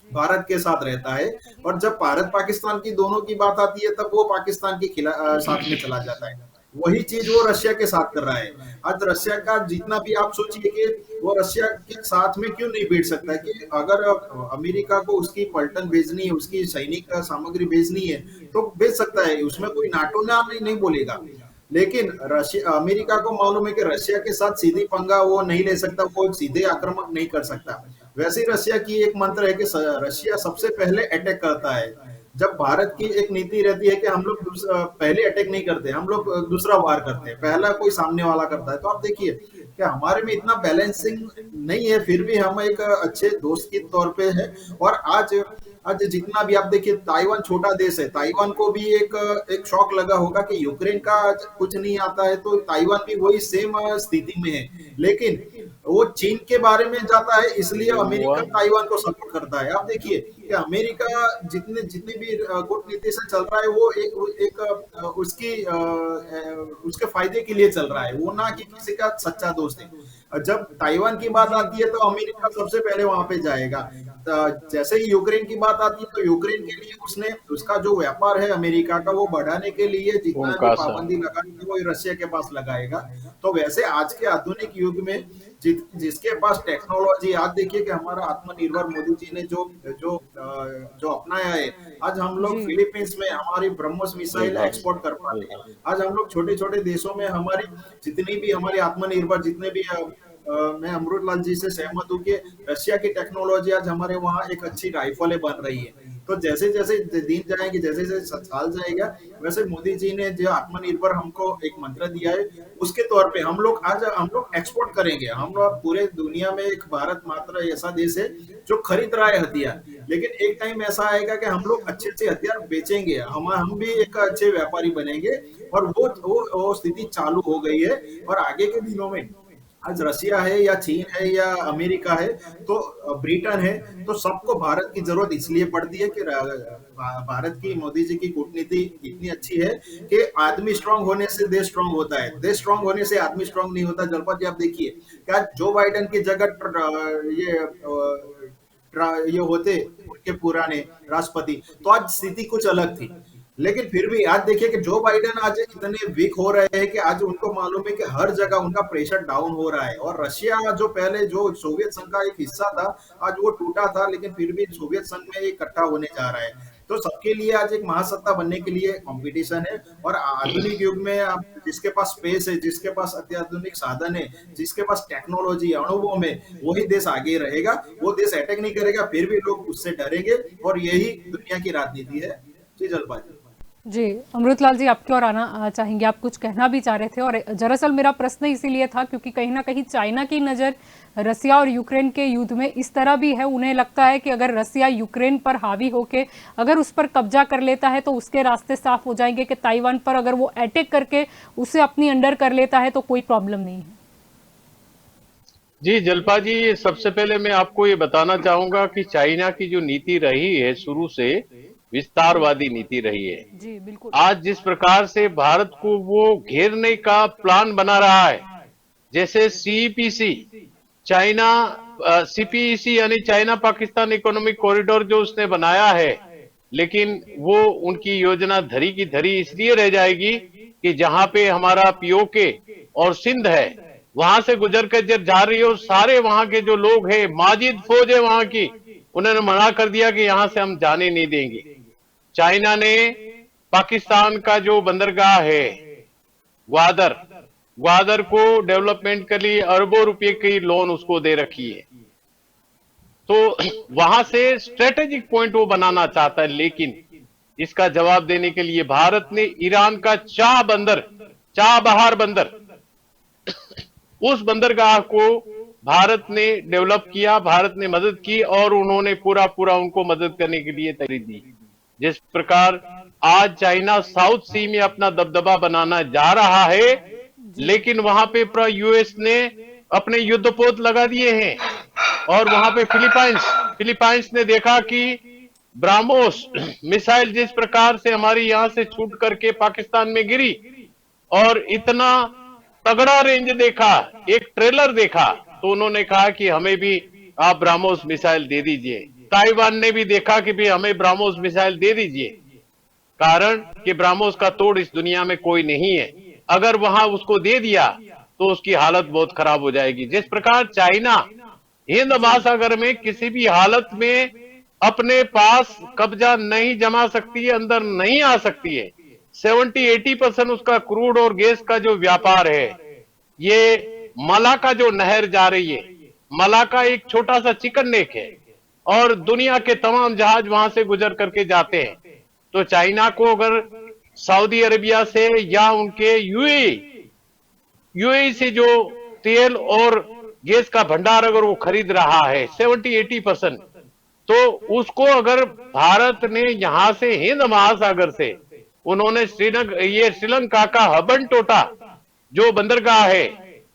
भारत के साथ रहता है, और जब भारत पाकिस्तान की दोनों की बात आती है तब वो पाकिस्तान के साथ में चला जाता है। वही चीज वो रशिया के साथ कर रहा है। आज रशिया का जितना भी आप सोचिए कि वो रशिया के साथ में क्यों नहीं बैठ सकता है कि अगर अमेरिका को उसकी पलटन भेजनी है, उसकी सैनिक सामग्री भेजनी है तो भेज सकता है, उसमें कोई नाटो ना नहीं बोलेगा। लेकिन अमेरिका को मालूम है कि रशिया के साथ सीधी पंगा वो नहीं ले सकता, वो सीधे आक्रमण नहीं कर सकता। वैसे ही रशिया की एक मंत्र है कि रशिया सबसे पहले अटैक करता है। जब भारत की एक नीति रहती है कि हम लोग पहले अटैक नहीं करते, हम लोग दूसरा वार करते हैं, पहला कोई सामने वाला करता है। तो आप देखिए कि हमारे में इतना बैलेंसिंग नहीं है, फिर भी हम एक अच्छे दोस्त के तौर पे है। और आज आज जितना भी आप देखिए, ताइवान छोटा देश है, ताइवान को भी एक शॉक लगा होगा कि यूक्रेन का आज कुछ नहीं आता है, तो ताइवान भी वही सेम स्थिति में है। लेकिन वो चीन के बारे में जाता है, इसलिए अमेरिका ताइवान को सपोर्ट करता है। आप देखिए कि अमेरिका जितने भी कूटनीति से चल रहा है, वो उसके फायदे के लिए चल रहा है, वो ना कि किसी का सच्चा दोस्त है। जब ताइवान की बात आती है तो अमेरिका सबसे पहले वहां पे जाएगा। जैसे ही यूक्रेन की बात आती है तो यूक्रेन के लिए उसका जो व्यापार है अमेरिका का, वो बढ़ाने के लिए जितना भी पाबंदी लगानी है वो रशिया के पास लगाएगा। तो वैसे आज के आधुनिक युग में जिसके पास टेक्नोलॉजी, आज देखिए कि हमारा आत्मनिर्भर मोदी जी ने जो अपनाया है, आज हम लोग फिलीपींस में हमारी ब्रह्मोस मिसाइल एक्सपोर्ट कर पाते हैं। आज हम लोग छोटे छोटे देशों में हमारी जितनी भी हमारी आत्मनिर्भर जितने भी मैं अमृतलाल जी से सहमत हूँ कि रशिया की टेक्नोलॉजी आज हमारे वहाँ एक अच्छी राइफलें बन रही है। तो जैसे जैसे दिन जाएंगे, जैसे जैसे साल जाएगा, वैसे मोदी जी ने जो आत्मनिर्भर हमको एक मंत्र दिया है, उसके तौर पे हम लोग एक्सपोर्ट करेंगे। हम लोग पूरे दुनिया में एक भारत मात्र ऐसा देश है जो खरीद रहा है हथियार, लेकिन एक टाइम ऐसा आएगा कि हम लोग अच्छे अच्छे हथियार बेचेंगे, हम भी एक अच्छे व्यापारी बनेंगे। और वो स्थिति चालू हो गई है। और आगे के दिनों में आज रशिया है या चीन है या अमेरिका है तो ब्रिटेन है, तो सबको भारत की जरूरत इसलिए पड़ती है कि भारत की मोदी जी की कूटनीति इतनी अच्छी है कि आदमी स्ट्रांग होने से देश स्ट्रांग होता है, देश स्ट्रांग होने से आदमी स्ट्रांग नहीं होता। जलपत जी आप देखिए, क्या जो बाइडेन की जगह ये होते उनके पुराने राष्ट्रपति, तो आज स्थिति कुछ अलग थी। लेकिन फिर भी आज देखिए कि जो बाइडेन आज इतने वीक हो रहे हैं कि आज उनको मालूम है कि हर जगह उनका प्रेशर डाउन हो रहा है। और रशिया जो पहले जो सोवियत संघ का एक हिस्सा था, आज वो टूटा था, लेकिन फिर भी सोवियत संघ में इकट्ठा होने जा रहा है। तो सबके लिए आज एक महासत्ता बनने के लिए कंपटीशन है। और आधुनिक युग में आप जिसके पास स्पेस है, जिसके पास अत्याधुनिक साधन है, जिसके पास टेक्नोलॉजी अनुभव में, वही देश आगे रहेगा। वो देश अटैक नहीं करेगा, फिर भी लोग उससे डरेंगे। और यही दुनिया की राजनीति है। जी जलपा जी, अमृतलाल जी आपकी ओर आना चाहेंगे, आप कुछ कहना भी चाह रहे थे। और दरअसल मेरा प्रश्न इसीलिए था क्योंकि कहीं ना कहीं चाइना की नज़र रसिया और यूक्रेन के युद्ध में इस तरह भी है। उन्हें लगता है कि अगर रसिया यूक्रेन पर हावी होके अगर उस पर कब्जा कर लेता है तो उसके रास्ते साफ हो जाएंगे, कि ताइवान पर अगर वो अटैक करके उसे अपनी अंडर कर लेता है तो कोई प्रॉब्लम नहीं है। जी जलपा जी, सबसे पहले मैं आपको ये बताना चाहूंगा कि चाइना की जो नीति रही है शुरू से विस्तारवादी नीति रही है। जी बिल्कुल। आज जिस प्रकार से भारत को वो घेरने का प्लान बना रहा है, जैसे सीपीसी चाइना सीपीसी यानी चाइना पाकिस्तान इकोनॉमिक कॉरिडोर जो उसने बनाया है, लेकिन वो उनकी योजना धरी की धरी इसलिए रह जाएगी कि जहां पे हमारा पीओके और सिंध है वहां से गुजर कर जब जा रही हो, सारे वहां के जो लोग हैं, माजिद फौज है वहां की, उन्होंने मना कर दिया कि यहां से हम जाने नहीं देंगे। चाइना ने पाकिस्तान का जो बंदरगाह है ग्वादर को डेवलपमेंट के लिए अरबों रुपए की लोन उसको दे रखी है। तो वहां से स्ट्रेटेजिक पॉइंट वो बनाना चाहता है। लेकिन इसका जवाब देने के लिए भारत ने ईरान का चाबहार बंदर उस बंदरगाह को भारत ने डेवलप किया, भारत ने मदद की और उन्होंने पूरा उनको मदद करने के लिए तैयारी दी। जिस प्रकार आज चाइना साउथ सी में अपना दबदबा बनाना जा रहा है, लेकिन वहां पे यूएस ने अपने युद्धपोत लगा दिए हैं। और वहां पे फिलीपाइंस ने देखा कि ब्राह्मोस मिसाइल जिस प्रकार से हमारी यहां से छूट करके पाकिस्तान में गिरी और इतना तगड़ा रेंज देखा, एक ट्रेलर देखा, तो उन्होंने कहा कि हमें भी आप ब्राह्मोस मिसाइल दे दीजिए। ताइवान ने भी देखा कि भी हमें ब्राह्मोस मिसाइल दे दीजिए, कारण कि ब्राह्मोस का तोड़ इस दुनिया में कोई नहीं है। अगर वहां उसको दे दिया तो उसकी हालत बहुत खराब हो जाएगी। जिस प्रकार चाइना हिंद महासागर में किसी भी हालत में अपने पास कब्जा नहीं जमा सकती है, अंदर नहीं आ सकती है। 70-80% उसका क्रूड और गैस का जो व्यापार है, ये मलाका जो नहर जा रही है, मलाका एक छोटा सा चिकन नेक है और दुनिया के तमाम जहाज वहां से गुजर करके जाते हैं। तो चाइना को अगर सऊदी अरेबिया से या उनके यूएई से जो तेल और गैस का भंडार अगर वो खरीद रहा है 70-80%, तो उसको अगर भारत ने यहां से हिंद महासागर से उन्होंने श्रीलंका का हबन टोटा जो बंदरगाह है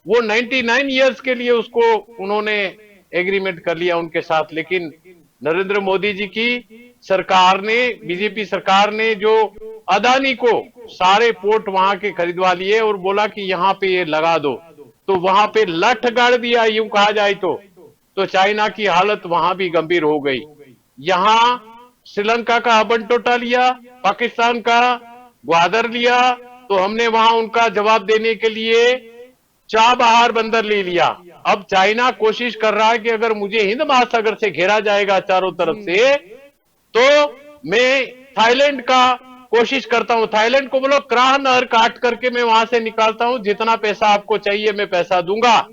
वो 99 इयर्स के लिए उसको उन्होंने एग्रीमेंट कर लिया उनके साथ। लेकिन नरेंद्र मोदी जी की सरकार ने, बीजेपी सरकार ने जो अदानी को सारे पोर्ट वहां के खरीदवा लिए और बोला कि यहां पे ये लगा दो, तो वहां पे लठ गाड़ दिया, यूं कहा जाए तो चाइना की हालत वहां भी गंभीर हो गई। यहां श्रीलंका का हबन टोटा लिया, पाकिस्तान का ग्वादर लिया, तो हमने वहां उनका जवाब देने के लिए चाबहार बंदर ले लिया। अब चाइना कोशिश कर रहा है कि अगर मुझे हिंद महासागर से घेरा जाएगा चारों तरफ से, तो मैं थाईलैंड का कोशिश करता हूं, थाईलैंड को बोलो क्राह नहर काट करके मैं वहां से निकालता हूं, जितना पैसा आपको चाहिए मैं पैसा दूंगा।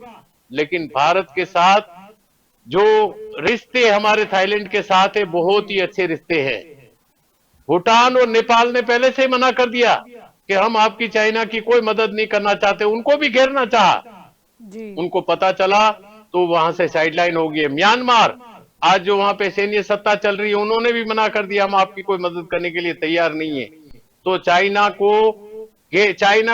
लेकिन भारत के साथ जो रिश्ते हमारे थाईलैंड के साथ है बहुत ही अच्छे रिश्ते हैं। भूटान और नेपाल ने पहले से ही मना कर दिया कि हम आपकी चाइना की कोई मदद नहीं करना चाहते, उनको भी घेरना चाहा, जी। उनको पता चला तो वहां से साइडलाइन हो गई। म्यांमार आज जो वहां पे सैन्य सत्ता चल रही है उन्होंने भी मना कर दिया, हम आपकी कोई मदद करने के लिए तैयार नहीं है। तो चाइना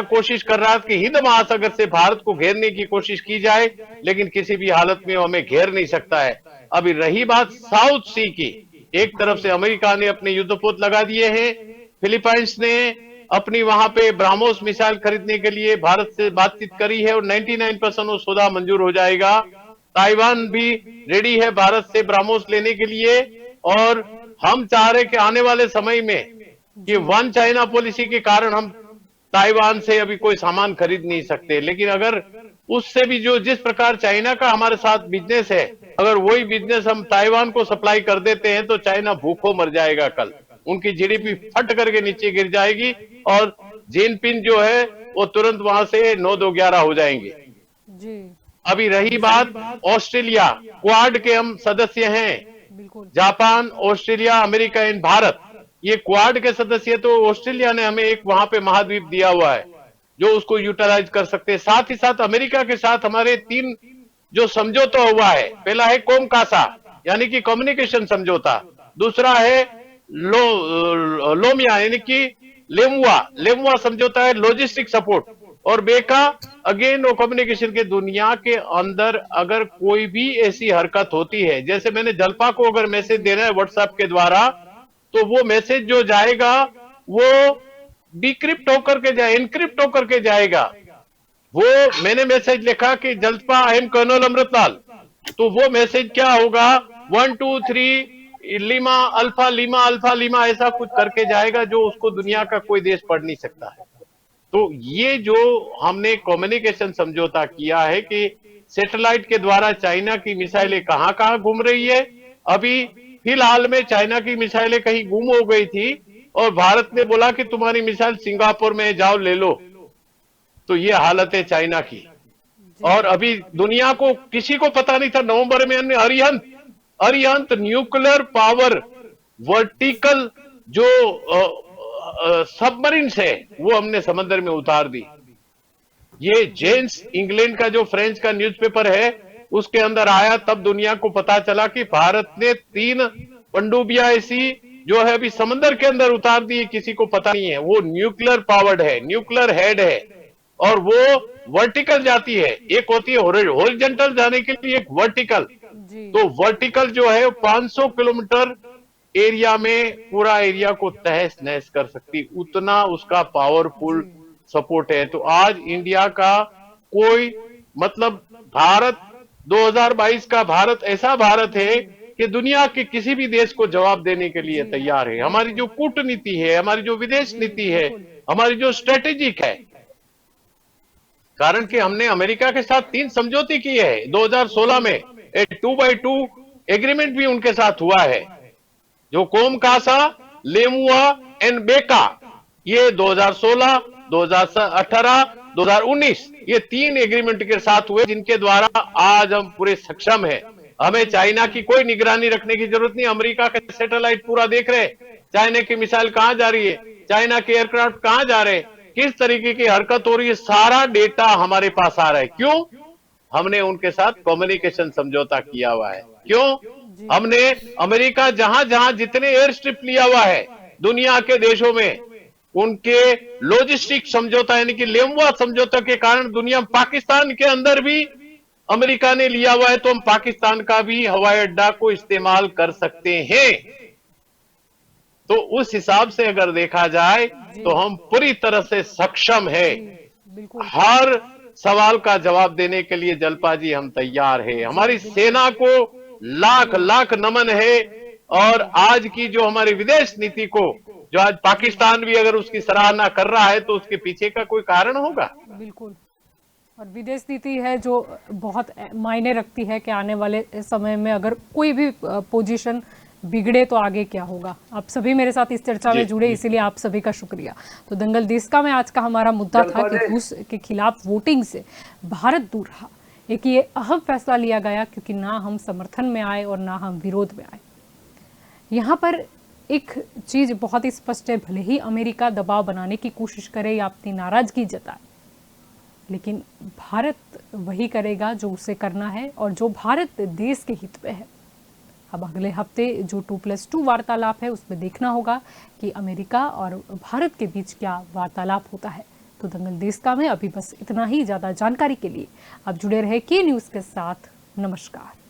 कोशिश कर रहा है कि हिंद महासागर से भारत को घेरने की कोशिश की जाए, लेकिन किसी भी हालत में वो हमें घेर नहीं सकता है। अभी रही बात साउथ सी की, एक तरफ से अमेरिका ने अपने युद्धपोत लगा दिए हैं, फिलीपाइंस ने अपनी वहां पे ब्रह्मोस मिसाइल खरीदने के लिए भारत से बातचीत करी है और 99% वो सौदा मंजूर हो जाएगा। ताइवान भी रेडी है भारत से ब्रह्मोस लेने के लिए, और हम चाह रहे कि आने वाले समय में कि वन चाइना पॉलिसी के कारण हम ताइवान से अभी कोई सामान खरीद नहीं सकते, लेकिन अगर उससे भी जो जिस प्रकार चाइना का हमारे साथ बिजनेस है, अगर वही बिजनेस हम ताइवान को सप्लाई कर देते हैं तो चाइना भूखों मर जाएगा। कल उनकी जीडीपी फट करके नीचे गिर जाएगी और जिनपिंग जो है वो तुरंत वहां से 9-2-11 हो जाएंगे। जी। अभी रही बात ऑस्ट्रेलिया, क्वाड के हम सदस्य हैं, बिल्कुल। Japan, Australia, America and Bharat, ये क्वाड के सदस्य। तो ऑस्ट्रेलिया ने हमें एक वहां पे महाद्वीप दिया हुआ है जो उसको यूटिलाइज कर सकते हैं। साथ ही साथ अमेरिका के साथ हमारे 3 जो समझौता हुआ है, पहला है कोमकासा यानी कि कम्युनिकेशन समझौता, दूसरा है लोमिया यानी कि लेमुआ समझौता है लॉजिस्टिक सपोर्ट, और बेका अगेन वो कम्युनिकेशन के दुनिया के अंदर अगर कोई भी ऐसी हरकत होती है, जैसे मैंने जलपा को अगर मैसेज देना है व्हाट्सएप के द्वारा, तो वो मैसेज जो जाएगा वो डिक्रिप्ट होकर के जाए, एनक्रिप्ट होकर के जाएगा। वो मैंने मैसेज लिखा कि Jalpa I am colonel Amritlal, तो वो मैसेज क्या होगा 1 2 3 लिमा अल्फा लिमा ऐसा कुछ करके जाएगा जो उसको दुनिया का कोई देश पढ़ नहीं सकता है। तो ये जो हमने कम्युनिकेशन समझौता किया है कि सैटेलाइट के द्वारा चाइना की मिसाइलें कहां कहां घूम रही है, अभी फिलहाल में चाइना की मिसाइलें कहीं गुम हो गई थी और भारत ने बोला कि तुम्हारी मिसाइल सिंगापुर में जाओ ले लो। तो ये हालत है चाइना की। और अभी दुनिया को किसी को पता नहीं था, नवंबर में हमने अरिहंत न्यूक्लियर पावर वर्टिकल जो सबमरीन्स है वो हमने समंदर में उतार दी। ये जेम्स इंग्लैंड का जो फ्रेंच का न्यूज़पेपर है उसके अंदर आया, तब दुनिया को पता चला कि भारत ने 3 पनडुब्बियां ऐसी जो है अभी समंदर के अंदर उतार दी, किसी को पता नहीं है। वो न्यूक्लियर पावर्ड है, न्यूक्लियर हेड है और वो वर्टिकल जाती है। एक होती है हॉरिजॉन्टल जाने के लिए, एक वर्टिकल। तो वर्टिकल जो है 500 किलोमीटर एरिया में पूरा एरिया को तहस नहस कर सकती, उतना उसका पावरफुल सपोर्ट है। तो आज इंडिया का कोई मतलब भारत 2022 का भारत ऐसा भारत है कि दुनिया के किसी भी देश को जवाब देने के लिए तैयार है। हमारी जो कूटनीति है, हमारी जो विदेश नीति है, हमारी जो स्ट्रेटेजिक है, कारण कि हमने अमेरिका के साथ 3 समझौते किए हैं। 2016 में एक 2x2 एग्रीमेंट भी उनके साथ हुआ है, जो कोमकासा, लेमुआ एंड बेका, ये 2016, 2018, 2019 ये 3 एग्रीमेंट के साथ हुए, जिनके द्वारा आज हम पूरे सक्षम हैं। हमें चाइना की कोई निगरानी रखने की जरूरत नहीं। अमेरिका के सैटेलाइट पूरा देख रहे, चाइना की मिसाइल कहां जा रही है, चाइना के एयरक्राफ्ट कहां जा रहे, किस तरीके की हरकत हो रही है, सारा डेटा हमारे पास आ रहा है। क्यों? हमने उनके साथ कम्युनिकेशन समझौता किया हुआ है। क्यों? हमने अमेरिका जहां जहां जितने एयर स्ट्रिप लिया हुआ है दुनिया के देशों में, उनके लॉजिस्टिक समझौता यानी कि लेमुआ समझौता के कारण दुनिया पाकिस्तान के अंदर भी अमेरिका ने लिया हुआ है, तो हम पाकिस्तान का भी हवाई अड्डा को इस्तेमाल कर सकते हैं। तो उस हिसाब से अगर देखा जाए तो हम पूरी तरह से सक्षम है। बिल्कुल हर सवाल का जवाब देने के लिए जलपा जी हम तैयार है। हमारी सेना को लाख लाख नमन है। और आज की जो हमारी विदेश नीति को जो आज पाकिस्तान भी अगर उसकी सराहना कर रहा है तो उसके पीछे का कोई कारण होगा। बिल्कुल। और विदेश नीति है जो बहुत मायने रखती है कि आने वाले समय में अगर कोई भी पोजीशन बिगड़े तो आगे क्या होगा। आप सभी मेरे साथ इस चर्चा में जुड़े, इसीलिए आप सभी का शुक्रिया। तो दंगल देशका में आज का हमारा मुद्दा था कि रूस के खिलाफ वोटिंग से भारत दूर रहा। एक ये अहम फैसला लिया गया क्योंकि ना हम समर्थन में आए और ना हम विरोध में आए। यहाँ पर एक चीज बहुत ही स्पष्ट है, भले ही अमेरिका दबाव बनाने की कोशिश करे या अपनी नाराजगी जताए, लेकिन भारत वही करेगा जो उसे करना है और जो भारत देश के हित में है। अब अगले हफ्ते जो 2+2 वार्तालाप है उसमें देखना होगा कि अमेरिका और भारत के बीच क्या वार्तालाप होता है। तो दंगल देशका में अभी बस इतना ही। ज्यादा जानकारी के लिए आप जुड़े रहे के न्यूज़ के साथ। नमस्कार।